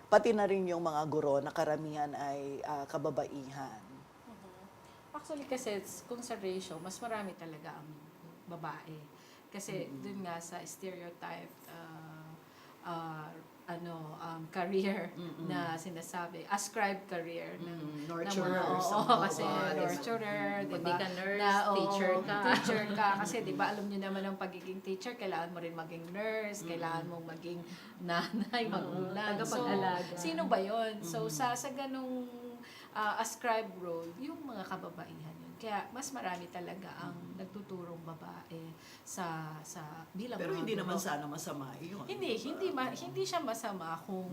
pati na rin yung mga guro na karamihan ay kababaihan? Actually kasi kung sa ratio, mas marami talaga ang babae. Kasi dun nga sa stereotype career na sinasabi, ascribed career ng Nurturers. kasi nurturer, di ba? Hindi ka nurse, Na, teacher ka. Teacher ka. Kasi di ba alam niyo naman ang pagiging teacher, kailangan mo rin maging nurse, kailangan mong maging nanay, magulang. Tagapag-alaga. So, sino ba yon? So, sa ganung ascribed role, yung mga kababaihan yun. Kaya mas marami talaga ang nagtuturong babae sa bilang Pero mga hindi guro. naman sana masama yun. Hindi siya masama kung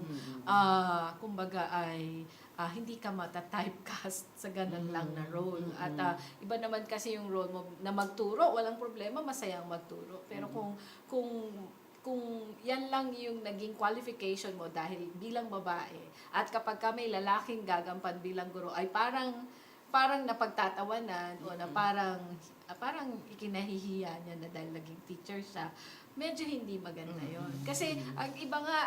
kumbaga ay hindi ka mata-typecast sa ganun lang na role. At iba naman kasi yung role mo na magturo, walang problema, masayang magturo. Pero kung yan lang yung naging qualification mo dahil bilang babae at kapag ka may lalaking gagampan bilang guro ay parang napagtatawanan o na parang ikinahihiya niya na dahil naging teacher siya, medyo hindi maganda yon. Kasi ang iba nga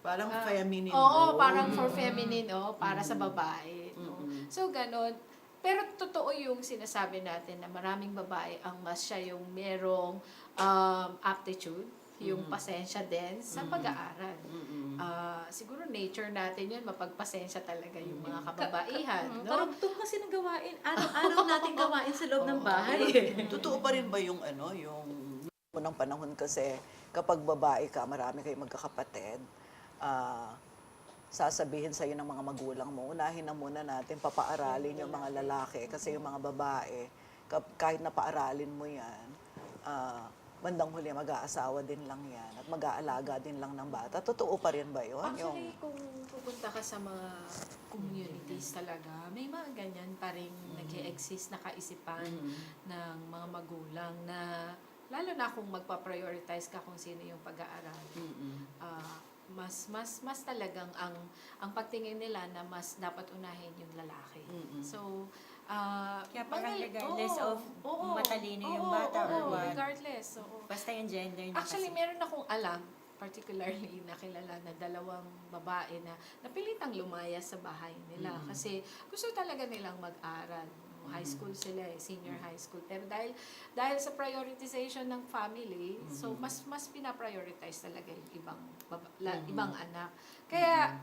Parang feminine oo, role. parang for feminine, para sa babae. No? So, ganon. Pero totoo yung sinasabi natin na maraming babae ang mas siya yung merong aptitude, yung pasensya din sa pag-aaral. Siguro nature natin yun, mapagpasensya talaga yung mga kababaihan. No? Karugtong kasi ng gawain. Araw-araw natin gawain sa loob ng bahay. Totoo pa rin ba yung yung unang panahon kasi kapag babae ka, marami kayong magkakapatid, sasabihin sa'yo ng mga magulang mo, unahin na muna natin, papaaralin yung mga lalaki kasi yung mga babae, kahit na paaralin mo yan, bandang huli mag-aasawa din lang yan at mag-aalaga din lang ng bata. Totoo pa rin ba yun? Actually, kung pupunta ka sa mga communities talaga, may mga ganyan pa rin nag-e-exist na kaisipan ng mga magulang na lalo na kung magpa-prioritize ka kung sino yung pag-aaral. Mas talagang ang pagtingin nila na mas dapat unahin yung lalaki. So, Kaya parang regardless of matalino yung bata or what. regardless. Basta yung gender niya Actually, kasi. meron akong alam, particularly nakilala na dalawang babae na napilitang lumaya sa bahay nila kasi gusto talaga nilang mag-aral. High school sila senior high school. Pero dahil sa prioritization ng family, so mas pina-prioritize talaga yung ibang anak. Kaya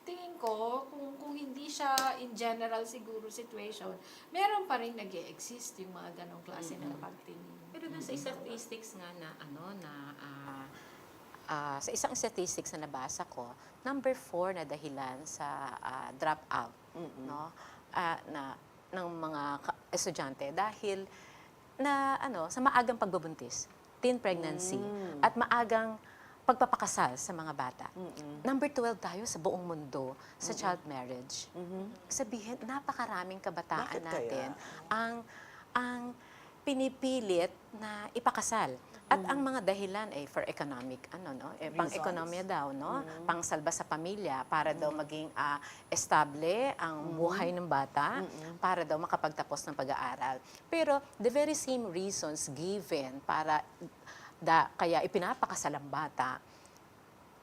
tingin ko kung hindi siya in general siguro situation, meron pa rin nag-e-exist yung mga ganong klase ng pagtingin. Pero dun sa statistics nga sa isang statistics na nabasa ko, number 4 na dahilan sa dropout ng mga estudyante dahil sa maagang pagbubuntis, teen pregnancy, at maagang pagpapakasal sa mga bata. Number 12 tayo sa buong mundo sa child marriage. Sabihin, napakaraming kabataan Bakit kaya? natin ang pinipilit na ipakasal. At ang mga dahilan ay for economic, pang-ekonomiya daw, no? Pang-salba sa pamilya, para daw maging estable ang buhay ng bata, para daw makapagtapos ng pag-aaral. Pero the very same reasons given para kaya ipinapakasal ang bata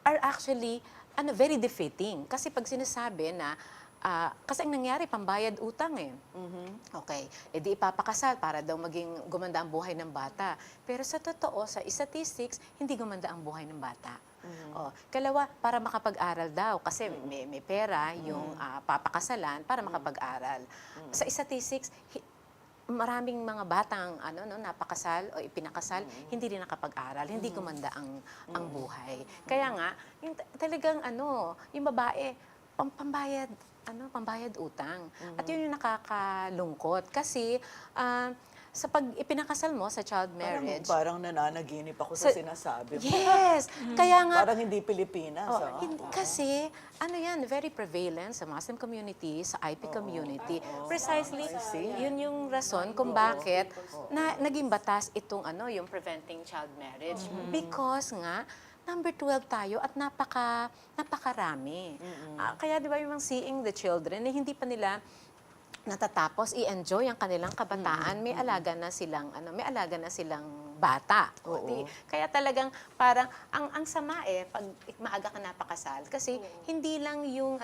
are actually very defeating. Kasi pag sinasabi na kasi ang nangyari, pambayad utang eh. Okay, edi ipapakasal para daw maging gumanda ang buhay ng bata. Pero sa totoo, sa statistics, hindi gumanda ang buhay ng bata. Kalawa, para makapag-aral daw. Kasi may pera yung papakasalan para makapag-aral. Sa statistics, maraming mga batang napakasal o ipinakasal, hindi rin nakapag-aral, hindi gumanda ang buhay. Kaya nga, talagang yung babae, pambayad utang. At yun yung nakakalungkot. Kasi sa pag ipinakasal mo sa child marriage, Parang nananaginip ako sa sinasabi mo. yes! Kaya nga, Parang hindi Pilipinas. kasi, very prevalent sa Muslim community, sa IP community. Precisely, yun yung rason kung bakit naging batas itong yung preventing child marriage. Because nga, number 12 tayo at napakarami. Kaya di ba yung seeing the children, hindi pa nila natatapos i-enjoy ang kanilang kabataan, may alaga na silang bata. Kaya talagang parang ang sama pag maaga ka napakasal kasi hindi lang yung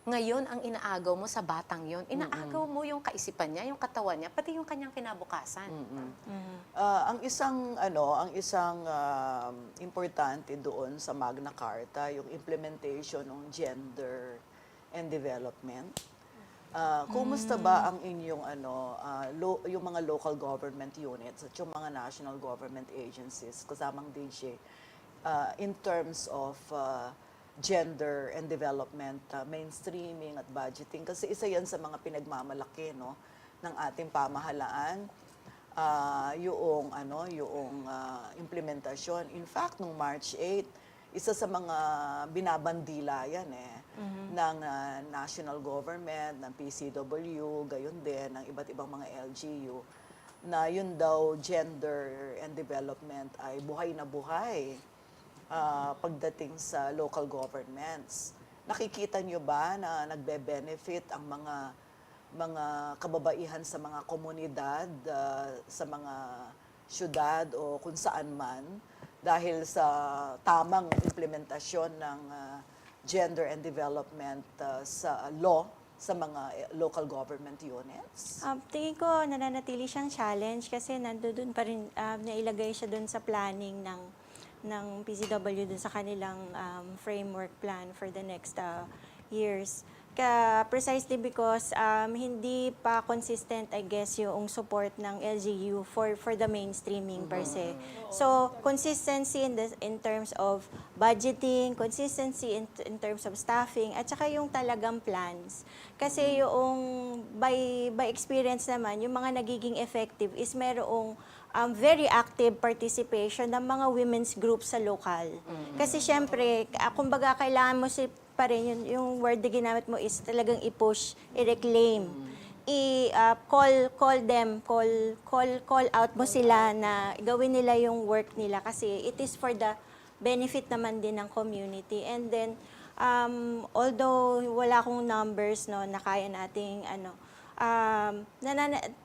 ngayon ang inaagaw mo sa batang yon. Inaagaw mo yung kaisipan niya, yung katawan niya, pati yung kanyang kinabukasan. Ang isang importante doon sa Magna Carta, yung implementation ng gender and development. Kumusta ba ang inyong yung mga local government units at yung mga national government agencies kasamang DJ in terms of gender and development, mainstreaming at budgeting? Kasi isa yan sa mga pinagmamalaki ng ating pamahalaan, yung implementasyon. In fact, nung March 8, isa sa mga binabandila yan ng national government, ng PCW, gayon din, ng iba't ibang mga LGU, na yun daw gender and development ay buhay na buhay pagdating sa local governments. Nakikita nyo ba na nagbe-benefit ang mga kababaihan sa mga komunidad, sa mga syudad o kung saan man, dahil sa tamang implementasyon ng gender and development sa law sa mga local government units? Tingin ko nananatili siyang challenge kasi nandoon pa rin, nailagay siya doon sa planning ng PCW doon sa kanilang framework plan for the next years. Precisely because hindi pa consistent, I guess, yung support ng LGU for the mainstreaming per se. So, consistency in terms of budgeting, consistency in terms of staffing, at saka yung talagang plans. Kasi yung by experience naman, yung mga nagiging effective is merong very active participation ng mga women's groups sa lokal. Kasi syempre, kumbaga kailangan mo pa rin yung word na ginamit mo is talagang i-push, i-reclaim, call out mo sila na gawin nila yung work nila kasi it is for the benefit naman din ng community. And then, although wala akong numbers na kaya nating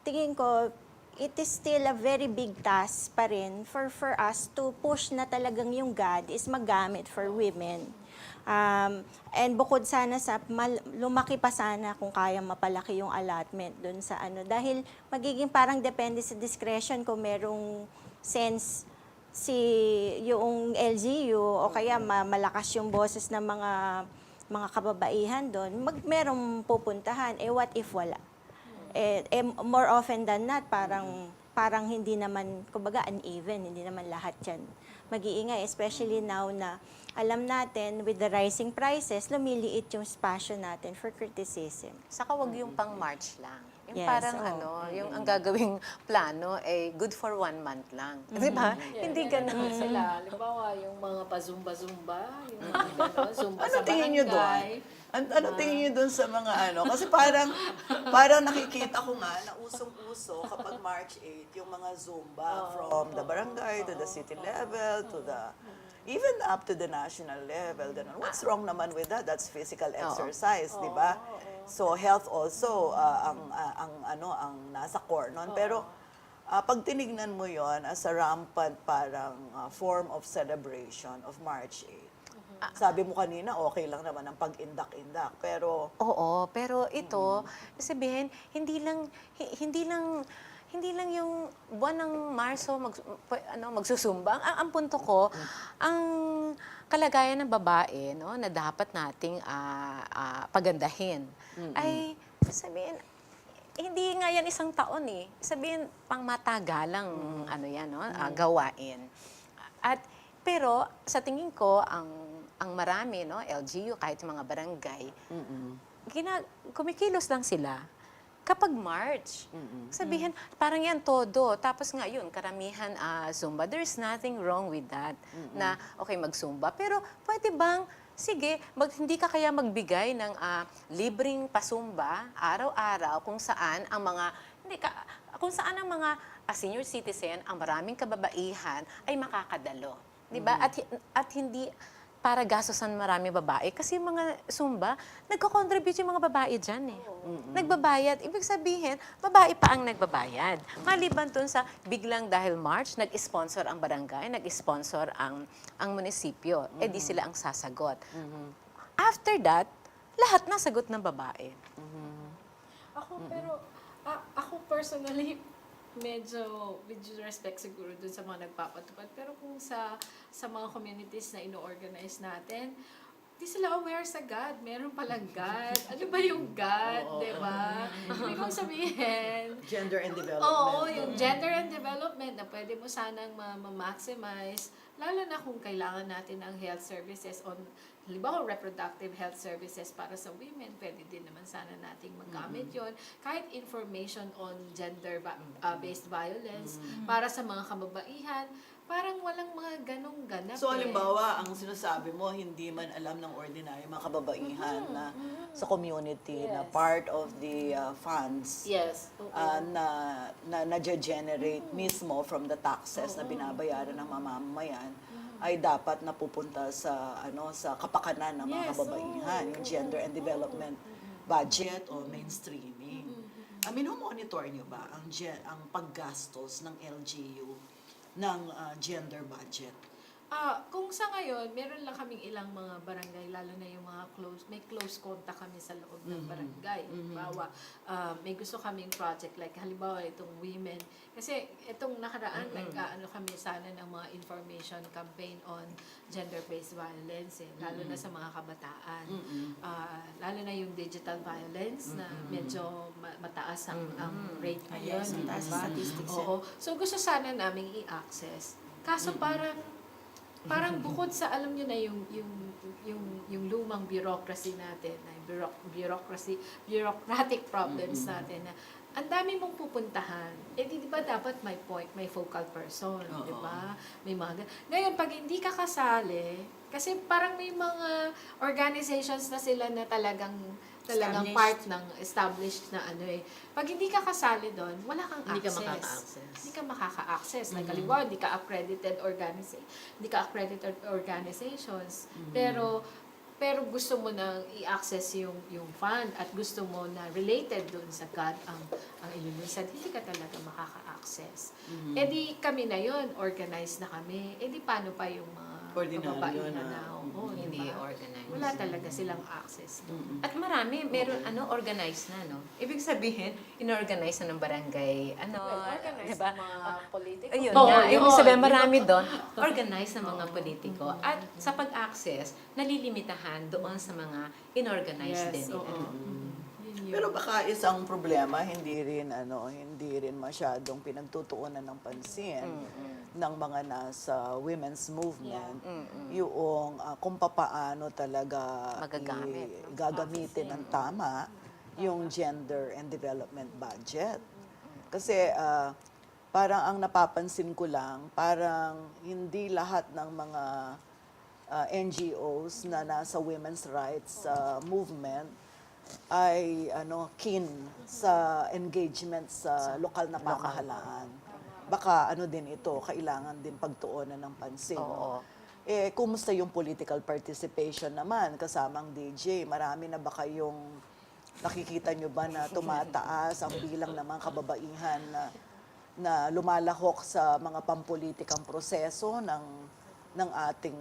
tingin ko, it is still a very big task pa rin for us to push na talagang yung God is magamit for women. And bukod sana sa lumaki pa sana kung kaya mapalaki yung allotment dun sa dahil magiging parang depende sa discretion kung merong sense yung LGU o kaya malakas yung boses ng mga kababaihan doon, merong pupuntahan, what if wala? More often than not, parang hindi naman, kumbaga uneven, hindi naman lahat yan mag-iingay, especially now na alam natin with the rising prices, lumiliit yung spasyo natin for criticism. Saka wag yung pang March lang. Yung Yes, parang oo. yung ang gagawing plano ay good for 1 month lang. Di ba? Hindi ganun. Sila, halimbawa, yung mga pa-zumba-zumba, yung mga zumba Ano sa tingin niyo doon? barangay. Ano tingin niyo doon sa mga ano? Kasi parang nakikita ko nga na usong-uso kapag March 8 yung mga Zumba from the barangay to the city level to the even up to the national level. Ganun. What's wrong naman with that? That's physical exercise, di ba? So health also ang nasa core nun. Pero pag tinignan mo yon as a rampant parang form of celebration of March 8, sabi mo kanina, okay lang naman ang pag-indak-indak. Pero, Oo, pero ito, sabihin, hindi lang yung buwan ng Marso magsusumba. Ang punto ko, ang kalagayan ng babae, no, na dapat nating pagandahin ay sabihin, hindi nga yan isang taon eh. Sabihin, pang matagalang gawain. Pero sa tingin ko, ang marami, no, LGU, kahit yung mga barangay, kumikilos lang sila kapag March. Sabihin, parang yan todo. Tapos nga yun, karamihan Zumba. There's nothing wrong with that. Na, okay, mag-Zumba. Pero pwede bang, sige, hindi ka kaya magbigay ng libreng pasumba araw-araw kung saan ang mga, ang mga senior citizen, ang maraming kababaihan ay makakadalo. Diba? At hindi para gastusan marami babae. Kasi yung mga Zumba, nagko-contribute yung mga babae dyan eh. Nagbabayad. Ibig sabihin, babae pa ang nagbabayad. Maliban dun sa biglang dahil March, nag-sponsor ang barangay, nag-sponsor ang munisipyo. Di sila ang sasagot. After that, lahat nasagot ng babae. Ako personally, medyo with due respect siguro dun sa mga nagpapatupad. Pero kung sa mga communities na ino-organize natin, di sila aware sa God. Meron palang God. Ano ba yung God? Di ba? Ibig kong sabihin, gender and development. oo, yung gender and development na pwede mo sanang ma-maximize, lalo na kung kailangan natin ng health services on, halimbawa, reproductive health services para sa women, pwede din naman sana nating magamit yon. Kahit information on gender-based violence para sa mga kababaihan, parang walang mga ganong ganap. So, halimbawa, ang sinasabi mo, hindi man alam ng ordinary mga kababaihan na sa community na part of the funds Yes. na generate mismo from the taxes na binabayaran ng mamamayan ay dapat napupunta sa sa kapakanan ng mga Yes, kababaihan, yung gender and development budget o mainstreaming. Monitor niyo ba ang paggastos ng LGU ng gender budget? Kung sa ngayon, meron lang kaming ilang mga barangay, lalo na yung mga may close contact kami sa loob ng barangay. Halimbawa, may gusto kaming project, like halimbawa itong women. Kasi itong nakaraan, nag-ano kami sana ng mga information campaign on gender-based violence, lalo na sa mga kabataan. Lalo na yung digital violence na medyo mataas ang rate ngayon. Yes, mataas ang statistics. Oo. So gusto sana naming i-access. Kaso parang bukod sa alam niyo na yung lumang bureaucracy natin, bureaucratic problems natin na ang dami mong pupuntahan. Di ba dapat may focal person, di ba? May mga ngayon pag hindi ka kasali, kasi parang may mga organizations na sila na talagang Established. part ng established na Pag hindi ka kasali doon, wala kang Hindi ka access. makaka-access. Hindi ka makaka-access. Like, halimbawa, hindi ka accredited organizations. Pero gusto mo nang i-access yung fund at gusto mo na related doon sa God ang ilulunsad, hindi ka talaga makaka-access. Di kami na yon, organized na kami. Di paano pa yung mga Ordinaryo kababaihan na. Hindi organized. Wala talaga silang access doon. At marami, meron organized na, no? Ibig sabihin, inorganize na ng barangay, Organized diba? ng mga politiko. Ayun Oo, nga, ibig yun. sabihin, marami doon, organized ng mga politiko. At sa pag-access, nalilimitahan doon sa mga inorganized din. oo. Yun. Pero baka isang problema, hindi rin masyadong pinagtutuunan ng pansin ng mga nasa women's movement, yung kung papaano talaga Magagamit. gagamitin ng tama yung gender and development budget. Kasi parang ang napapansin ko lang, parang hindi lahat ng mga NGOs na nasa women's rights movement ay keen sa engagement sa lokal na pamahalaan. Baka din ito, kailangan din pagtuunan ng pansin. Oo. Kumusta yung political participation naman kasamang DJ? Marami na ba kayong nakikita nyo ba na tumataas ang bilang ng mga kababaihan na lumalahok sa mga pampolitikang proseso ng ating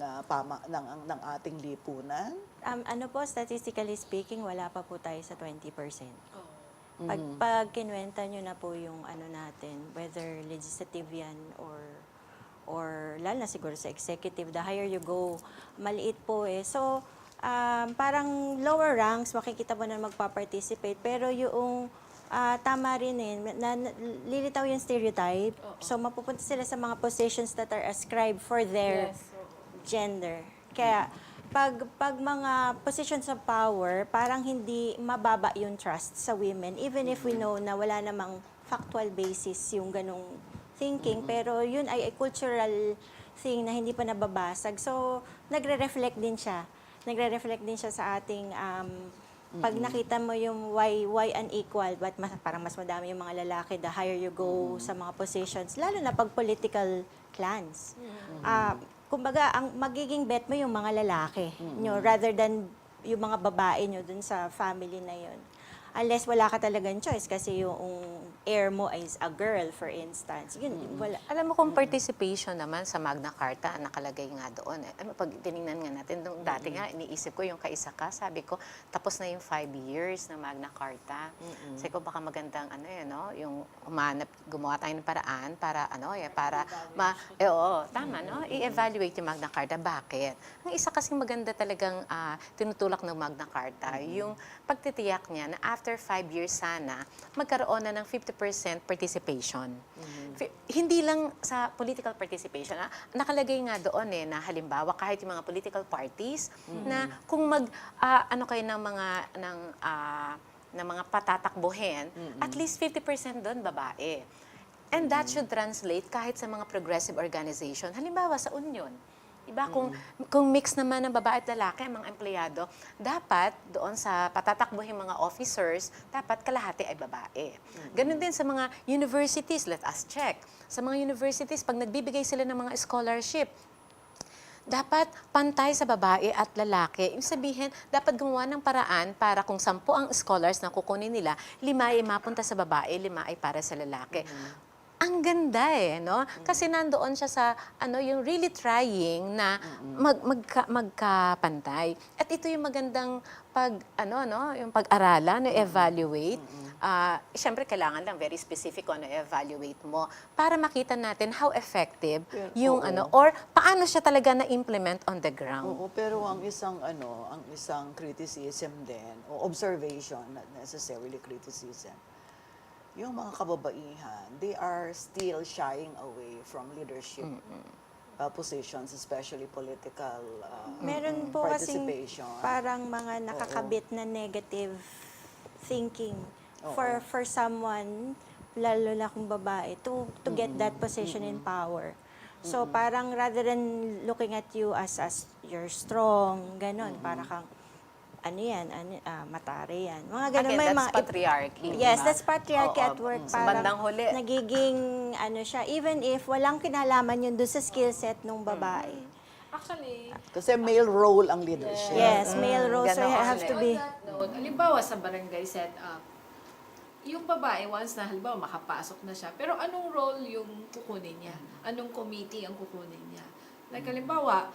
ng ating lipunan? Ano po, statistically speaking, wala pa po tayo sa 20%. Pag kinuwenta nyo na po yung natin, whether legislative yan or lalo na siguro sa executive, the higher you go, maliit po eh. So, parang lower ranks, makikita mo na magpa-participate, pero yung tama rin lilitaw yung stereotype. So, mapupunta sila sa mga positions that are ascribed for their gender. Kaya, pag mga positions of power, parang hindi mababa yung trust sa women, even if we know na wala namang factual basis yung ganong thinking, pero yun ay a cultural thing na hindi pa nababasag. So, nagre-reflect din siya. Nagre-reflect din siya sa ating pag nakita mo yung why unequal, but parang mas madami yung mga lalaki, the higher you go sa mga positions, lalo na pag political clans. Kumbaga, ang magiging bet mo yung mga lalaki nyo rather than yung mga babae nyo dun sa family na yun. Unless wala ka talagang choice kasi yung heir mo is a girl, for instance. Yun, wala. Alam mo kung participation naman sa Magna Carta, nakalagay nga doon. Pag tinignan nga natin, nung dati nga, iniisip ko yung kaisa ka, sabi ko, tapos na yung 5 years na Magna Carta. Sabi ko, baka magandang yung gumawa tayo ng paraan para, tama, no? I-evaluate yung Magna Carta. Bakit? Ang isa kasing maganda talagang tinutulak ng Magna Carta, yung pagtitiyak niya na after 5 years sana, magkaroon na ng 50% participation. Hindi lang sa political participation. Nakalagay nga doon na halimbawa kahit yung mga political parties na kung kayo ng mga patatakbuhin, at least 50% doon babae. And that should translate kahit sa mga progressive organization. Halimbawa sa Union. Diba? Kung mix naman ng babae at lalaki, ang mga empleyado, dapat doon sa patatakbuhin mga officers, dapat kalahati ay babae. Ganun din sa mga universities, let us check. Sa mga universities, pag nagbibigay sila ng mga scholarship, dapat pantay sa babae at lalaki. Ibig sabihin, dapat gumawa ng paraan para kung 10 ang scholars na kukunin nila, 5 ay mapunta sa babae, 5 ay para sa lalaki. Ang ganda no? Kasi nandoon siya sa, yung really trying na magkapantay. At ito yung magandang yung pag-aralan, evaluate. Siyempre, kailangan lang very specific kung evaluate mo para makita natin how effective yung or paano siya talaga na-implement on the ground. Oo, pero ang isang criticism din, o observation, not necessarily criticism, yung mga kababaihan, they are still shying away from leadership positions, especially political Meron po kasing participation. parang mga nakakabit na negative thinking for someone, lalo na kung babae, to get that position in power. So parang rather than looking at you as you're strong, ganon, para kang matari yan. Mga ganun. Again, may that's mga patriarchy. Yes, diba? that's patriarchy at work. Sa Parang bandang huli. nagiging, siya, even if walang kinalaman yun doon sa skill set ng babae. Actually, Kasi male role ang leadership. Yes, male role, so you Ganon. have to be... On that note, halimbawa sa barangay setup, yung babae, once na halimbawa makapasok na siya, pero anong role yung kukunin niya? Anong committee ang kukunin niya? Like halimbawa,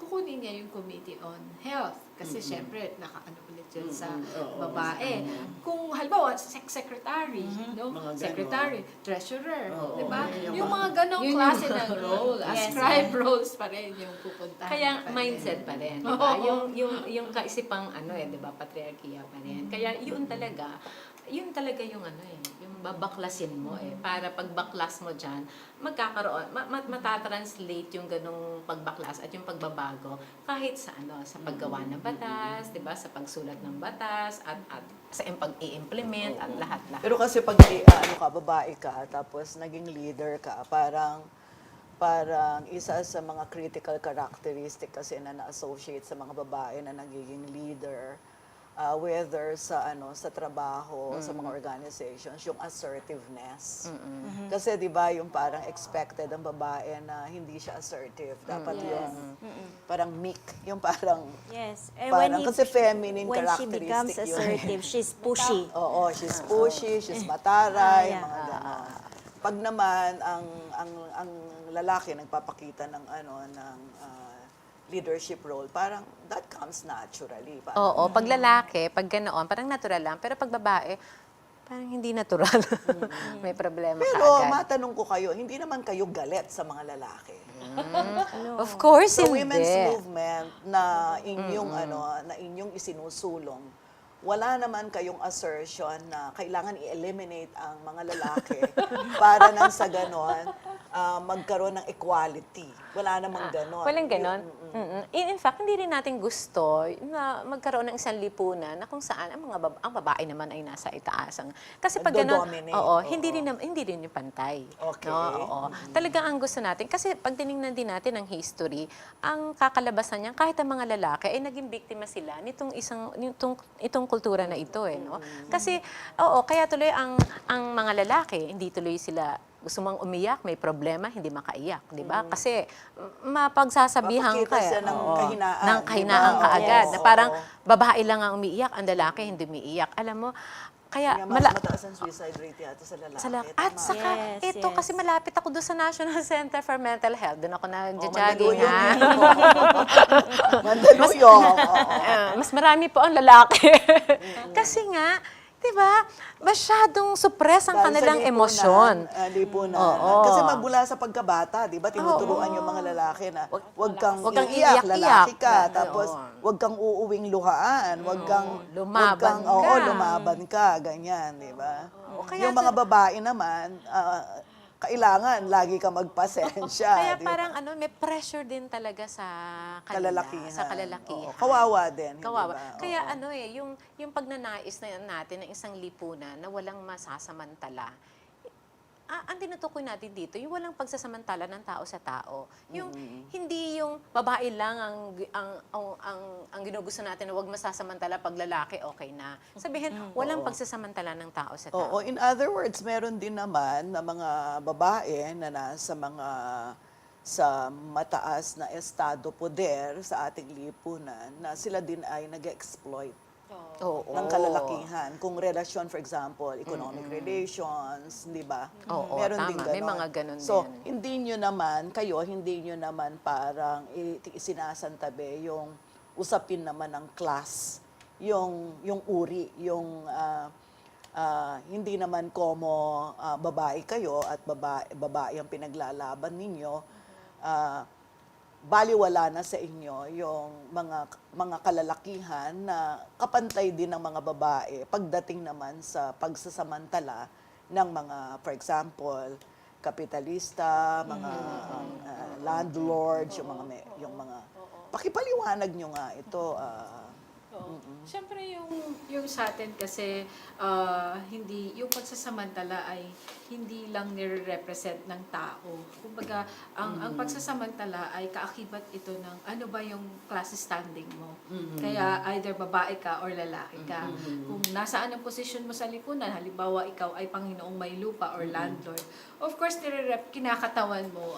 kukunin niya yung Committee on Health. Kasi syempre, ulit yun sa babae. Kung halimbawa, secretary, no? Secretary, treasurer, di ba? Yung mga ganong klase ng role, ascribe roles pa rin yung pupuntahan. Kaya mindset pa rin, di ba? Yung kaisipang di ba, patriarkiya pa rin. Kaya yun talaga yung babaklasin mo para pag baklas mo dyan, magkakaroon, matatranslate yung ganong pagbaklas at yung pagbabago kahit sa sa paggawa ng batas, 'di ba, sa pagsulat ng batas at sa pag-i-implement at lahat-lahat. Pero kasi pag babae ka, tapos naging leader ka, parang isa sa mga critical characteristic kasi na na-associate sa mga babae na nagiging leader, whether sa sa trabaho, sa mga organizations, yung assertiveness. Kasi 'di ba, yung parang expected ang babae na hindi siya assertive. Dapat yung parang meek, yung parang Yes. And parang kasi feminine when she characteristic becomes yun. assertive, she's pushy. Oo, she's pushy, she's mataray, yeah. mga ganon. Pag naman ang lalaki nagpapakita ng ng leadership role, parang that comes naturally. Parang, Oo, pag lalaki, pag ganoon, parang natural lang. Pero pag babae, parang hindi natural. May problema pero kaagad. matanong ko kayo, hindi naman kayo galit sa mga lalaki. Of course, Sa hindi. women's movement na inyong na inyong isinusulong, wala naman kayong assertion na kailangan i-eliminate ang mga lalaki para nang sa ganon magkaroon ng equality. Wala namang ganon. Walang ganon. In fact, hindi rin natin gusto na magkaroon ng isang lipunan na kung saan ang babae naman ay nasa itaasang. Kasi pag ganon, Nagdo-dominate. hindi rin yung pantay. Okay. No? Oo. Talagang ang gusto natin, kasi pag tinignan din natin ang history, ang kakalabasan niyan, kahit ang mga lalaki ay naging biktima sila itong kultura na ito no? Kasi kaya tuloy ang mga lalaki, hindi tuloy sila gusto mong umiyak, may problema, hindi makaiyak, di ba? Kasi mapagsasabihan Mapakita ka. siya ng kahinaan, Ng di kahinaan ba? kaagad. Oo, Na parang oo. babae lang ang umiiyak, ang lalaki hindi umiiyak. Alam mo, kaya Mas mataas ang suicide rate yata sa lalaki. At Tama. saka, Yes, ito yes. kasi malapit ako doon sa National Center for Mental Health. Doon ako nag-jogging. Mandaluyong Mandaluyong. Mas marami po ang lalaki. Kasi nga, di ba, masyadong suppress ang Dahil sa kanilang lipunan, emosyon. Lipunan. Oo. Kasi magmula sa pagkabata, di ba, tinuturuan yung mga lalaki na huwag kang iiyak, iiyak-iyak. lalaki ka. Oo. Tapos huwag kang uuwing luhaan, huwag kang Lumaban ka. Oo, lumaban ka, ganyan, di ba? kaya Yung mga babae naman, kailangan lagi ka magpasensya. Kaya di ba? parang may pressure din talaga sa kanila. Kalalakihan. Sa kalalakihan. Oo, kawawa din. hindi Kawawa. ba? Kaya Oo. yung pagnanais na natin ng isang lipunan na walang masasamantala, ang tinutukoy natin dito, yung walang pagsasamantala ng tao sa tao. Yung hindi yung babae lang ang ginugusto natin na wag masasamantala, pag lalaki okay na. Sabihin, walang pagsasamantala ng tao sa tao. Oo, in other words, meron din naman na mga babae na nasa sa mataas na estado poder sa ating lipunan na sila din ay nag-exploit Oo. ng kalalakihan. Kung relasyon, for example, economic relations, di ba? Oo, Meron tama. din ganon. May mga ganon so, din. hindi nyo naman parang isinasantabi yung usapin naman ng class, yung uri, yung hindi naman como babae kayo at babae ang pinaglalaban ninyo, baliwala na sa inyo yung mga kalalakihan na kapantay din ng mga babae pagdating naman sa pagsasamantala ng mga, for example, kapitalista, mga landlords, yung mga pakipaliwanag nyo nga ito. Siyempre yung sa atin kasi hindi yung pagsasamantala ay hindi lang nire-represent ng tao. Kumbaga ang pagsasamantala ay kaakibat ito ng ano ba yung class standing mo. Kaya either babae ka or lalaki ka. Kung nasaan ang posisyon mo sa lipunan, halimbawa ikaw ay Panginoong may lupa or landlord, of course kinakatawan mo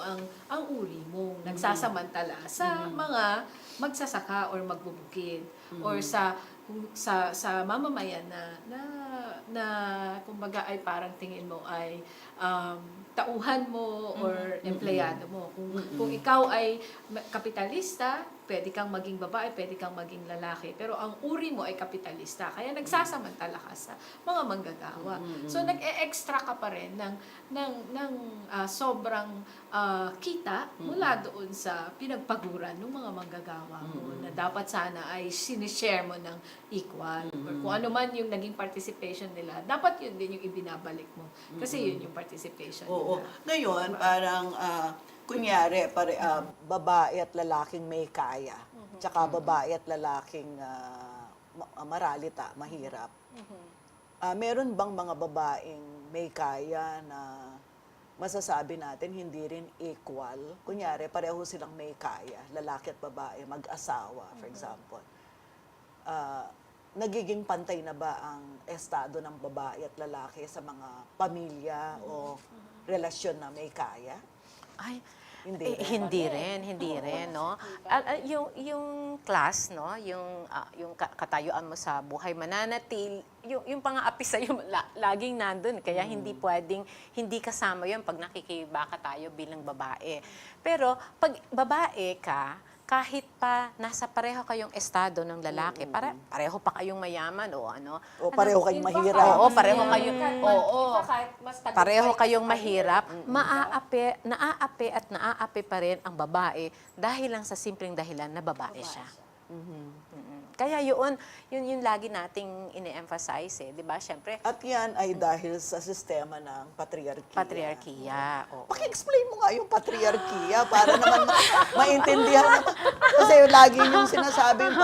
ang uri mo, nagsasamantala sa mga magsasaka or magbubukid or sa mamamayan na kumbaga ay parang tingin mo ay tauhan mo or empleyado mo. Kung ikaw ay kapitalista, pwede kang maging babae, pwede kang maging lalaki, pero ang uri mo ay kapitalista. Kaya nagsasamantala ka sa mga manggagawa. So nag-e-extra ka pa rin ng sobrang kita mula doon sa pinagpaguran ng mga manggagawa mo na dapat sana ay sinishare mo ng equal. Or kung ano man yung naging participation nila, dapat yun din yung ibinabalik mo. Kasi yun yung participation Oo. nila. Ngayon, parang, kunyari, babae at lalaking may kaya. Tsaka babae at lalaking maralita, mahirap. Meron bang mga babaeng may kaya na masasabi natin hindi rin equal? Kunyari, pareho silang may kaya, lalaki at babae, mag-asawa, for example. Nagiging pantay na ba ang estado ng babae at lalaki sa mga pamilya o relasyon na may kaya? Ay, Hindi rin. hindi rin, no? Yung class, no, yung katayuan mo sa buhay mananatil, yung pang-aapi sa laging nandun, kaya hindi pwedeng hindi kasama yun pag nakikibaka tayo bilang babae. Pero pag babae ka, kahit pa nasa pareho kayong estado ng lalaki, pareho pa kayong mayaman o ano. O pareho kayong mahirap. Oo, pareho kayong pareho kayong Mm. mahirap, naaapi at naaapi pa rin ang babae dahil lang sa simpleng dahilan na babae siya. Kaya yun lagi nating ine-emphasize, 'di ba? Syempre, At yan ay dahil sa sistema ng patriarkiya. patriarkiya. Oo. Paki-explain mo nga yung patriarkiya para naman maintindihan naman. Kasi lagi yung sinasabi yung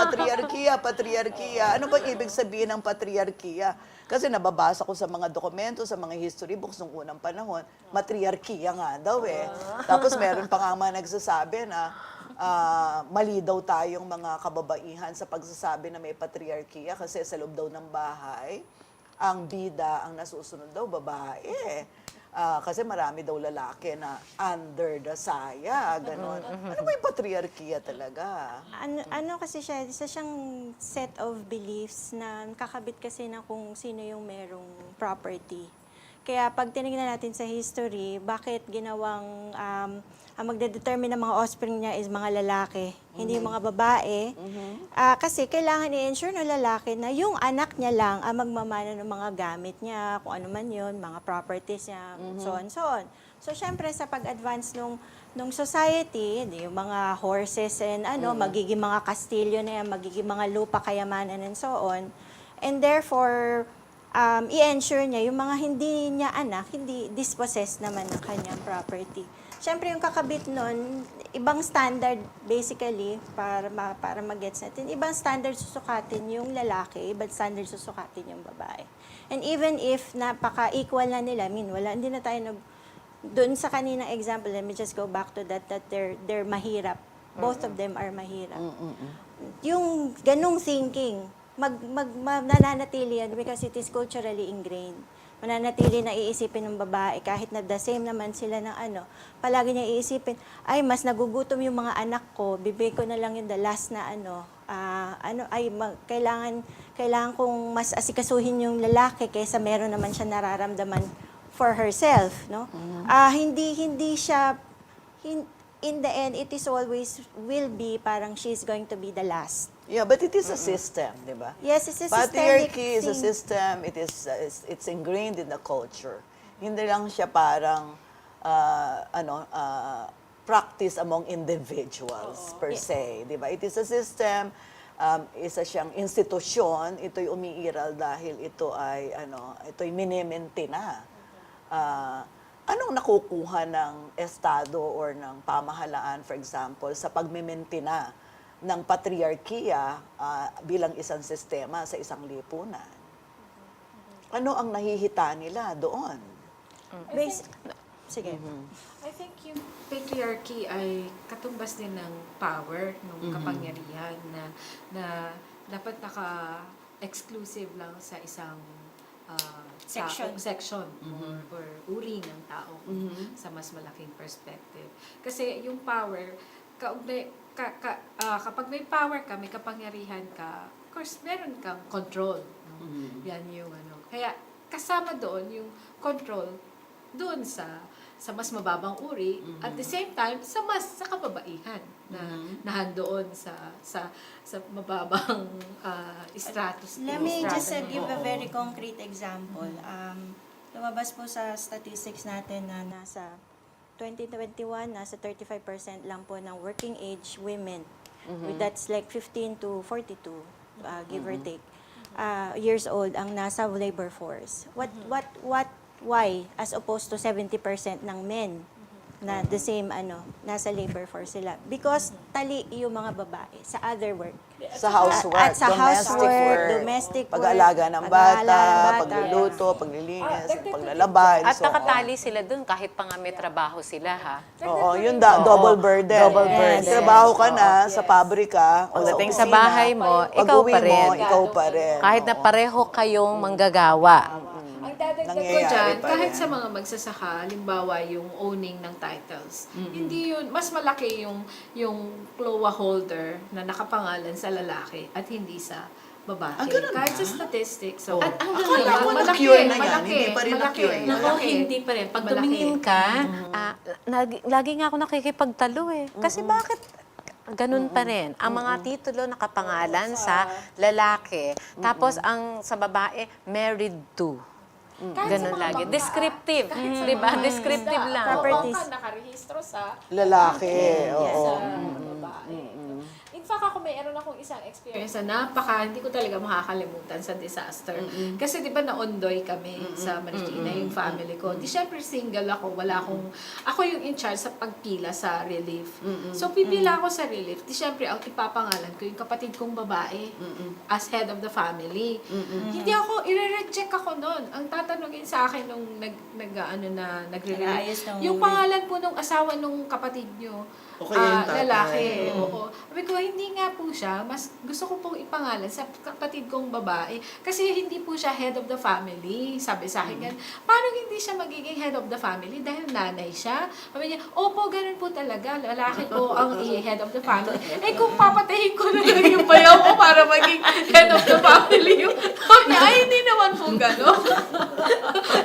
patriarkiya. Ano ba ibig sabihin ng patriarkiya? Kasi nababasa ko sa mga dokumento, sa mga history books nung unang panahon, matriarkiya nga daw eh. Tapos meron pa nga mga nagsasabi na mali daw tayong mga kababaihan sa pagsasabi na may patriarkiya kasi sa loob daw ng bahay, ang bida, ang nasusunod daw, babae. Kasi marami daw lalaki na under the saya, gano'n. Ano ba yung patriarkiya talaga? Ano kasi siya, isa siyang set of beliefs na kakabit kasi na kung sino yung merong property. Kaya pag tinignan natin sa history, bakit ginawang ang magdedetermine ng mga offspring niya is mga lalaki, hindi yung mga babae. Kasi kailangan i-ensure ng lalaki na yung anak niya lang ang magmamana ng mga gamit niya, kung ano man yun, mga properties niya, so on, so on. So, syempre, sa pag-advance nung society, yung mga horses and magiging mga kastilyo na yan, magiging mga lupa, kayamanan and so on. And therefore, i-ensure niya yung mga hindi niya anak, hindi dispossessed naman ng kanyang property. Siyempre, yung kakabit nun, ibang standard basically, para mag-gets natin, ibang standard susukatin yung lalaki, ibang standard susukatin yung babae. And even if napaka-equal na nila, hindi na tayo doon sa kaninang example, let me just go back to that they're mahirap. Both of them are mahirap. Yung ganung thinking, mananatili yan because it is culturally ingrained. Mananatili na iisipin ng babae kahit na the same naman sila ng palagi niya iisipin, ay mas nagugutom yung mga anak ko, bibigay ko na lang yung the last na kailangan kong mas asikasuhin yung lalaki kaysa meron naman siya nararamdaman for herself, no? Hindi siya in the end it is always will be parang she's going to be the last. Yeah, but it is a system, di ba? Yes, it's a Patriarchy is a thing. system. It's ingrained in the culture. Hindi lang siya parang practice among individuals per se, di ba? It is a system, isa siyang institusyon, ito'y umiiral dahil ito'y miniminti na. Anong nakukuha ng estado or ng pamahalaan, for example, sa pagmimintina ng patriarkiya bilang isang sistema sa isang lipunan? Ano ang nahihita nila doon? Sige. I think yung patriarchy ay katumbas din ng power, ng kapangyarihan na dapat naka-exclusive lang sa isang section or uri ng tao sa mas malaking perspective. Kasi yung power, kapag may power ka, may kapangyarihan ka, of course, meron kang control. No? Yan yung Kaya kasama doon yung control doon sa mas mababang uri, at the same time sa kababaihan na nahandoon sa mababang stratus. Let me just stratum. give a very concrete example. Lumabas po sa statistics natin na nasa 2021, nasa 35% lang po ng working age women. That's like 15 to 42, give or take, years old ang nasa labor force. Why? As opposed to 70% ng men na the same nasa labor force sila. Because tali yung mga babae sa other work. Sa housework, At sa domestic domestic work, pag-aalaga ng pag-aalaga bata, ng bata, pagluluto, paglilinis, paglalaba, and At so on. nakatali sila dun kahit pa nga may trabaho sila, ha? Oo, yun double burden. Double burden. Trabaho ka na sa pabrika o Pagdating sa sa opisina. bahay mo, ikaw Pag-uwi pa rin. mo, ikaw pa rin. Kahit na Oo. pareho kayong manggagawa. Ang dadagdag ko Nangyayari dyan, pa kahit yan. sa mga magsasaka, halimbawa yung owning ng titles, hindi yun, mas malaki yung CLOA holder na nakapangalan sa lalaki at hindi sa babae. ganun Kahit ba? sa statistics. So, Oh. ang Akala ko na-cure na yan. Hindi pa rin na-cure yan. Nako, hindi pa rin. Pag tumingin ka, lagi nga ako nakikipagtalo eh. Kasi bakit ganun pa rin? Ang mga titulo nakapangalan sa lalaki. Tapos ang sa babae, married to. Ganun lagi. Descriptive. Di ba? Descriptive lang. Properties. Ka nakarehistro sa Lalaki, oo. babae. In fact, ako mayroon akong isang experience na hindi ko talaga makakalimutan sa disaster. Kasi di ba naondoy kami sa Marikina, yung family ko. Di syempre single ako, ako yung in charge sa pagpila sa relief. So pipila ako sa relief, di syempre ang ipapangalan ko yung kapatid kong babae as head of the family. Hindi ako, i-reject ako noon. Ang tatanungin sa akin nung nag-relief, Nag-aayos ng yung pangalan po nung asawa nung kapatid nyo, O kaya yung tatay. lalaki. Oo. Sabi ko, hindi nga po siya. Mas gusto ko pong ipangalan sa kapatid kong babae. Kasi hindi po siya head of the family. Sabi sa akin, paano hindi siya magiging head of the family? Dahil nanay siya. Sabi niya, opo, ganun po talaga. Lalaki po ang head of the family. Eh kung papatayin ko na lang yung bayaw ko para maging head of the family yung sabi niya, ay hindi naman po ganun.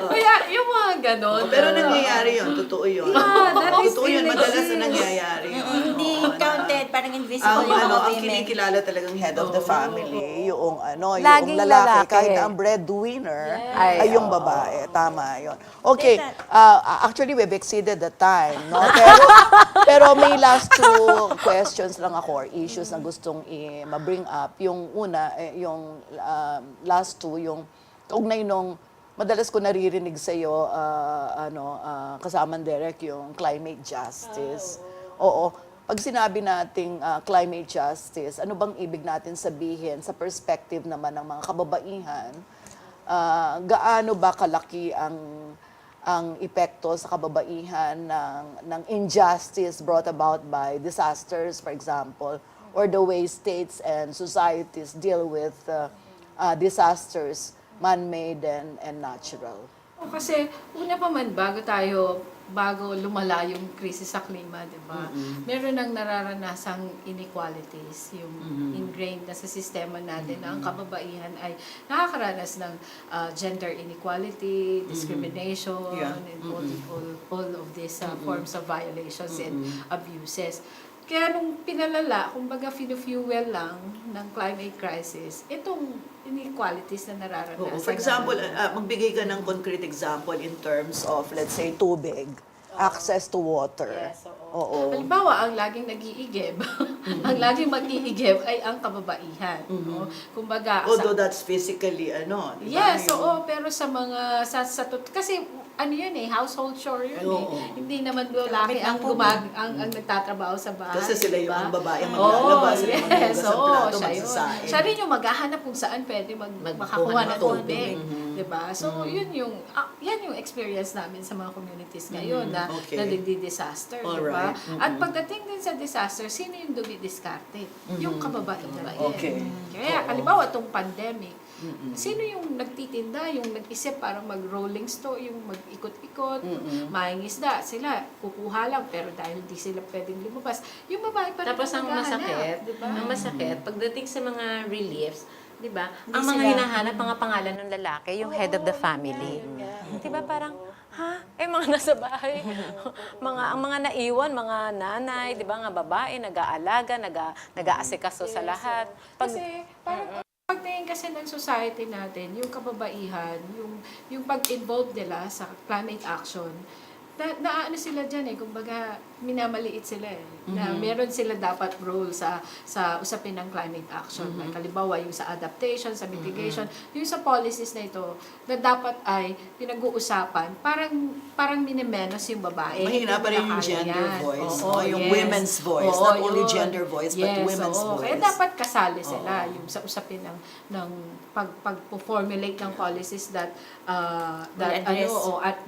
Kaya yung mga ganun. Pero nangyayari yun, totoo yun. that is Totoo yun, really madalas true. na nangyayari yun. Hindi Oo, na- counted, parang invisible Ang, yung mga ang women. kinikilala talagang head of the family. Yung Laging yung lalaki, lalaki. kahit ang breadwinner Ay, ay yung oo. babae. Tama yun. Okay, Teka. actually we've exceeded the time, no? Pero may last two questions lang ako or issues na gustong ma-bring up. Yung una, yung last two, yung kaugnay nung madalas ko naririnig sa iyo kasama ni Derek, yung climate justice. Oo. Pag sinabi nating climate justice, ano bang ibig natin sabihin sa perspective naman ng mga kababaihan? Gaano ba kalaki ang epekto sa kababaihan ng injustice brought about by disasters, for example, or the way states and societies deal with disasters, man-made and natural? Kasi una pa man, bago lumala yung krisis sa klima, di ba? Meron ng nararanasang inequalities, yung ingrained na sa sistema natin na ang kababaihan ay nakakaranas ng gender inequality, discrimination, Yeah. and all of these forms of violations and abuses. Kaya nung pinalala, kumbaga finu-fuel lang ng climate crisis, itong inequalities na nararanasan. Oo. For example, natin. magbigay ka ng concrete example in terms of, let's say, Tubig, access to water. Yes, Oo. Halimbawa, ang laging nag-iigib, ang laging mag-iigib ay ang kababaihan. No? Kumbaga, although that's physically, diba? yes, Yung- oo, pero sa mga, kasi ano yun household chore yun Oo. Hindi naman lalaki ang ang nagtatrabaho sa bahay. Kasi sila yung diba? mga babae ang Oo, maglalaba, sila yung maghugas ng oo, plato, siya yun. magsasaing. Siya rin yung maghahanap kung saan pwede makakuha ng tubig. Diba? So, yan yung experience namin sa mga communities ngayon na Okay. nagdi-disaster. Diba? Alright. At pagdating din sa disaster, sino yung dumidiskarte? Yung kababaihan. Okay. Kaya, halimbawa, itong pandemic, sino yung nagtitinda, yung nag-isip para mag-rolling store, yung mag-ikot-ikot, maing isda, sila kukuha lang, pero dahil di sila pwedeng lumabas, yung babae pa rin Tapos ang naghahanap, masakit, diba? ang masakit, pagdating sa mga reliefs, 'di ba? Hindi Ang mga sila- hinahanap mga pangalan ng lalaki, yung head of the family. 'Di ba parang Ha? Eh, mga nasa bahay. Ang mga naiwan, mga nanay, di ba, nga babae, nag-aalaga, nag-aasikaso sa lahat. Kasi parang pagtingin kasi ng society natin, yung kababaihan, yung pag-involve nila sa climate action, naano sila dyan kumbaga minamaliit sila na meron sila dapat role sa usapin ng climate action. Like, halimbawa, yung sa adaptation, sa mitigation, yung sa policies na ito, na dapat ay pinag-uusapan, parang minimenos yung babae. Mahina pa rin yung Hindi gender nila kaya voice, yan. Oo, yung yes. women's voice. Oo, Not only yun. gender voice, but Yes, women's oo. voice. Kaya dapat kasali sila yung sa usapin ng pag-formulate ng policies that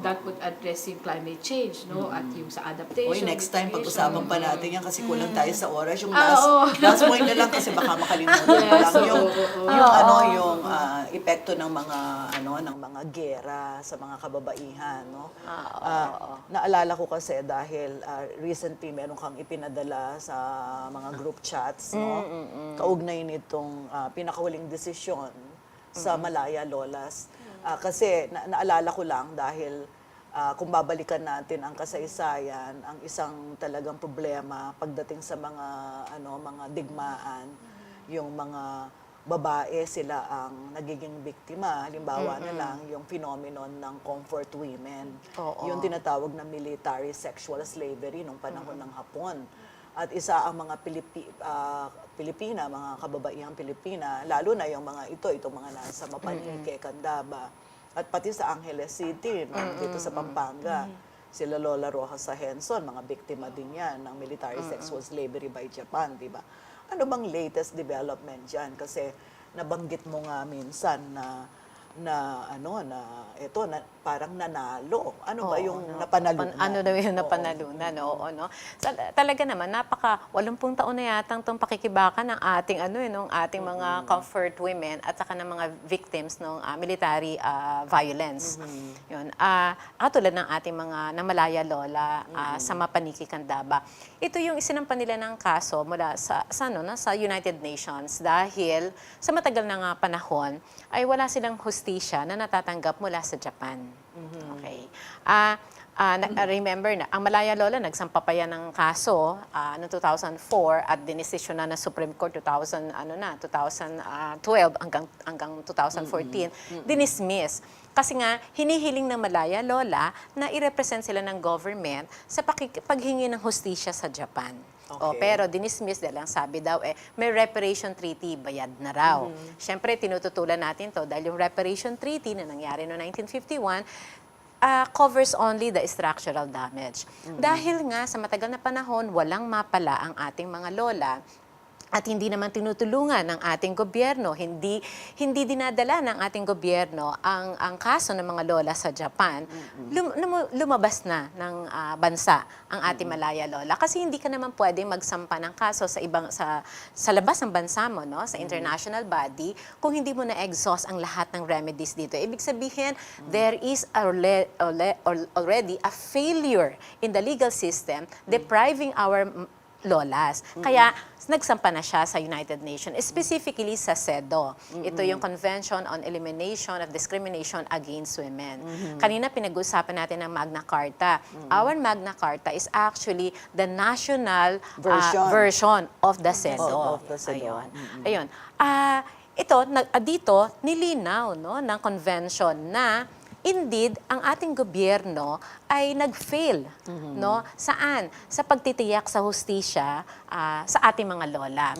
that would address yung climate change, no, at yung sa adaptation. Oy, next time mitigation. pag-usapan pa natin yan kasi kulang tayo sa oras. Yung oo. last point na lang kasi baka makalimutan ko Yes, lang yung oo. yung epekto ng mga ng mga gera sa mga kababaihan, no? Naalala ko kasi dahil recently meron kang ipinadala sa mga group chats, no? Kaugnay nitong pinakahuling desisyon sa Malaya Lolas. Kasi naalala ko lang dahil kung babalikan natin ang kasaysayan, ang isang talagang problema pagdating sa mga digmaan, yung mga babae sila ang nagiging biktima. Halimbawa na lang yung phenomenon ng comfort women. Yung tinatawag na military sexual slavery nung panahon ng Hapon. At isa ang mga Pilipina, mga kababaihang Pilipina, lalo na yung mga itong mga nasa Mapanike, Candaba, at pati sa Angeles City, dito sa Pampanga. Sila Lola Rojas sa Henson, mga biktima din yan ng military sexual slavery by Japan, di ba? Ano bang latest development dyan? Kasi nabanggit mo nga minsan na parang nanalo. Ano ba yung napanalunan? Ano daw yung napanalunan, oo, no? Talaga naman, 80 taon na yata itong pakikibakan ng ating, ating mga comfort women at saka ng mga victims ng military violence. Yun. Katulad ng ating mga Namalaya Lola sa Mapaniki, Candaba. Ito yung isinampan nila ng kaso mula sa United Nations dahil sa matagal na nga panahon ay wala silang hustisya na natatanggap mula sa Japan. Okay. Remember na, ang Malaya Lola, nagsampa pa yan ng kaso noong 2004 at dinesisyon na ng Supreme Court 2012 hanggang 2014, dinismiss. Kasi nga, hinihiling ng Malaya Lola na i-represent sila ng government sa paghingi ng hustisya sa Japan. Okay. Pero dinismiss dahil ang sabi daw may reparation treaty, bayad na raw. Siyempre, tinututulan natin to dahil yung reparation treaty na nangyari noong 1951 covers only the structural damage. Dahil nga sa matagal na panahon, walang mapala ang ating mga lola at hindi naman tinutulungan ng ating gobyerno, hindi dinadala ng ating gobyerno ang kaso ng mga lola sa Japan, lumabas na ng bansa ang ating Malaya Lola. Kasi hindi ka naman pwedeng magsampa ng kaso sa labas ng bansa mo, no? Sa international body, kung hindi mo na-exhaust ang lahat ng remedies dito. Ibig sabihin, there is already a failure in the legal system depriving our lolas. Kaya, nagsampa na siya sa United Nations, specifically sa CEDAW. Ito yung Convention on Elimination of Discrimination Against Women. Kanina pinag-usapan natin ng Magna Carta. Our Magna Carta is actually the national version of the CEDAW. Of the CEDAW. Ayun. Dito, nilinaw ng convention na indeed, ang ating gobyerno ay nag-fail. No? Saan? Sa pagtitiyak sa hustisya sa ating mga lola.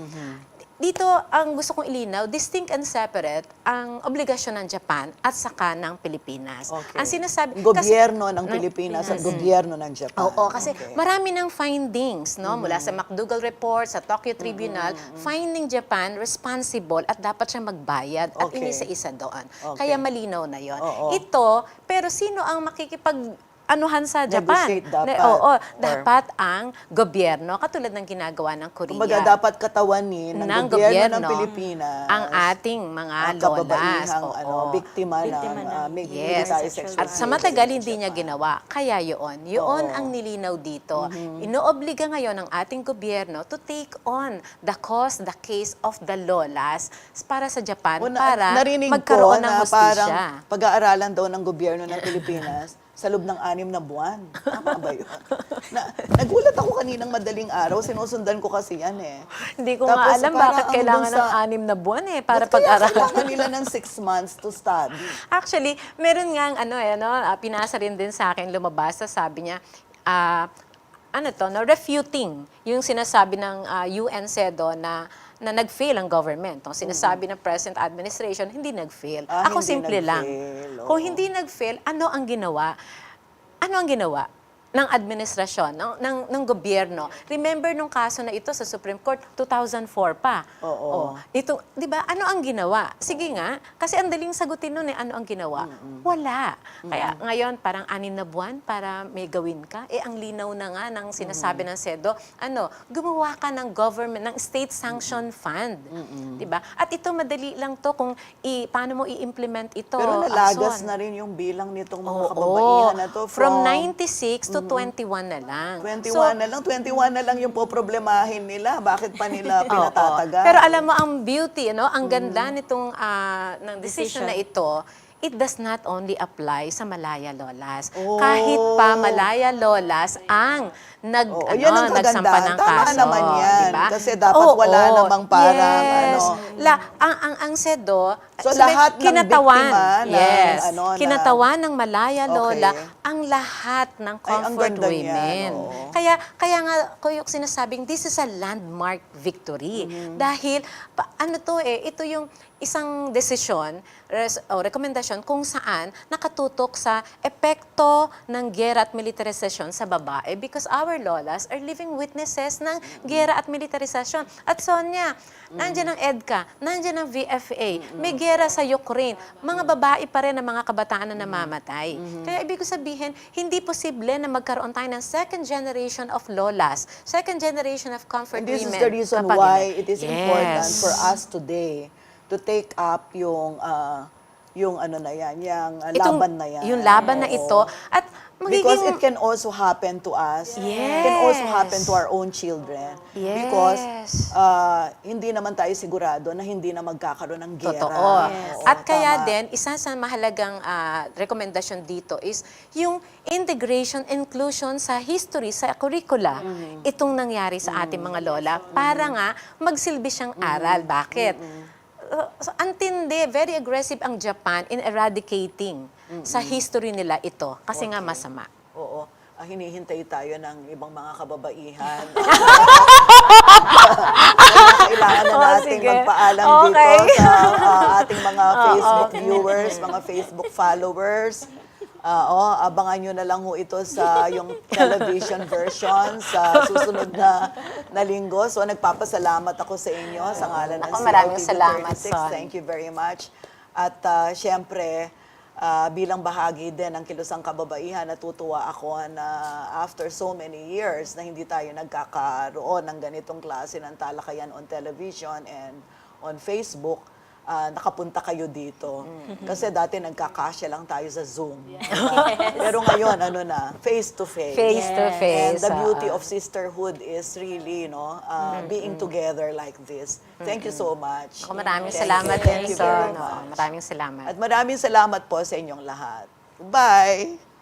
Dito, ang gusto kong ilinaw, distinct and separate ang obligasyon ng Japan at saka ng Pilipinas. Okay. Ang sinasabi... Gobyerno ng Pilipinas at gobyerno ng Japan. Oo, kasi marami ng findings, no? Mula sa McDougall Report, sa Tokyo Tribunal, finding Japan responsible at dapat siyang magbayad at Okay. inisa-isa doon. Okay. Kaya malinaw na yon. Oo. Ito, pero sino ang makikipag-anuhan sa Japan? Negotiate dapat. Dapat ang gobyerno, katulad ng ginagawa ng Korea. Kumbaga dapat katawanin ng gobyerno ng Pilipinas ang ating mga ang lolas. kababaihang Oo. biktima ng Yes. military sexual At sa matagal hindi niya ginawa. Kaya yun ang nilinaw dito. Inoobliga ngayon ng ating gobyerno to take on the case of the lolas para sa Japan, para narinig ko magkaroon ng na hustisya. parang pag-aaralan daw ng gobyerno ng Pilipinas sa loob ng 6 na buwan. Tama ba yun? Nagulat ako kaninang madaling araw. Sinusundan ko kasi yan eh. Hindi ko nga alam parang bakit ang kailangan dun ng 6 na buwan para Ba't kaya pag-aralan. kailangan nila ng 6 months to study? Actually, meron nga pinasa rin din sa akin, lumabas, sabi niya, refuting yung sinasabi ng UN CEDAW na nag-fail ang government. Ang sinasabi ng present administration, hindi nag-fail. Ako Hindi simple lang. nag-fail, oo. Kung hindi nag-fail, ano ang ginawa? Ano ang ginawa ng administrasyon, ng gobyerno? Remember nung kaso na ito sa Supreme Court, 2004 pa. Oo. Ito, di ba, ano ang ginawa? Sige nga, kasi ang daling sagutin nun ano ang ginawa? Wala. Kaya ngayon, parang 6 na buwan para may gawin ka. Ang linaw na nga ng sinasabi ng SEDO, gumawa ka ng government, ng state sanction fund. Di ba? At ito, madali lang to kung paano mo i-implement ito. Pero nalagas Son. na rin yung bilang nitong mga Oo. kababaihan na to. From 96 to 21 na lang. 21 na lang yung poproblemahin nila. Bakit pa nila pinatatagal? Pero alam mo, ang beauty, ang ganda nitong ng decision na ito, it does not only apply sa Malaya Lolas. Kahit pa Malaya Lolas ang yan ang nagsampa ng kagandahan. Tama kaso. naman yan. Diba? Kasi dapat wala namang parang yes. Ang SEDO, So, lahat ng kinatawan, biktima ng, yes, na- kinatawan ng Malaya Lola Okay. ang lahat ng Ay, ang comfort ganda women. niyan, oo. Kaya nga, Kuyok, sinasabing this is a landmark victory. Dahil, ito yung isang desisyon o rekomendasyon kung saan nakatutok sa epekto ng gera at militarisasyon sa babae because our lolas are living witnesses ng gera at militarisasyon. At Sonia, nandiyan ang EDCA, nandiyan ang VFA, may gera sa Ukraine, mga babae pa rin ang mga kabataan na namamatay. Kaya ibig ko sabihin, hindi posible na magkaroon tayo ng second generation of lolas, second generation of comfort And this is women. the reason kapag why hindi. it is Yes. important for us today to take up yung laban na yan. Yung laban na Oo. ito. At Because magiging... it can also happen to us. It can also happen to our own children. Yes. Because hindi naman tayo sigurado na hindi na magkakaroon ng gera. Totoo. Oo, At kaya tama. din, isa sa mahalagang rekomendasyon dito is yung integration, inclusion sa history, sa curricula. Itong nangyari sa ating mga lola para nga magsilbi siyang aral. Bakit? Antindi, very aggressive ang Japan in eradicating sa history nila ito kasi nga masama. Oo. Hinihintay tayo ng ibang mga kababaihan. Kailangan na nating sige. magpaalam Okay. dito sa ating mga Facebook viewers, mga Facebook followers. Abangan nyo na lang ho ito sa yung television version sa susunod na linggo. So nagpapasalamat ako sa inyo sa ngalan ng Ako, maraming CRTV salamat, 36. Son. Thank you very much. At syempre, bilang bahagi din ng Kilusang Kababaihan, natutuwa ako na after so many years na hindi tayo nagkakaroon ng ganitong klase ng talakayan on television and on Facebook, nakapunta kayo dito. Kasi dati nagkakasya lang tayo sa Zoom. Diba? Pero ngayon, face to face. Face to face. And the beauty of sisterhood is really, being together like this. Thank you so much. Ako, maraming Thank salamat you. din, Thank you Son. very much. Maraming salamat. At maraming salamat po sa inyong lahat. Bye!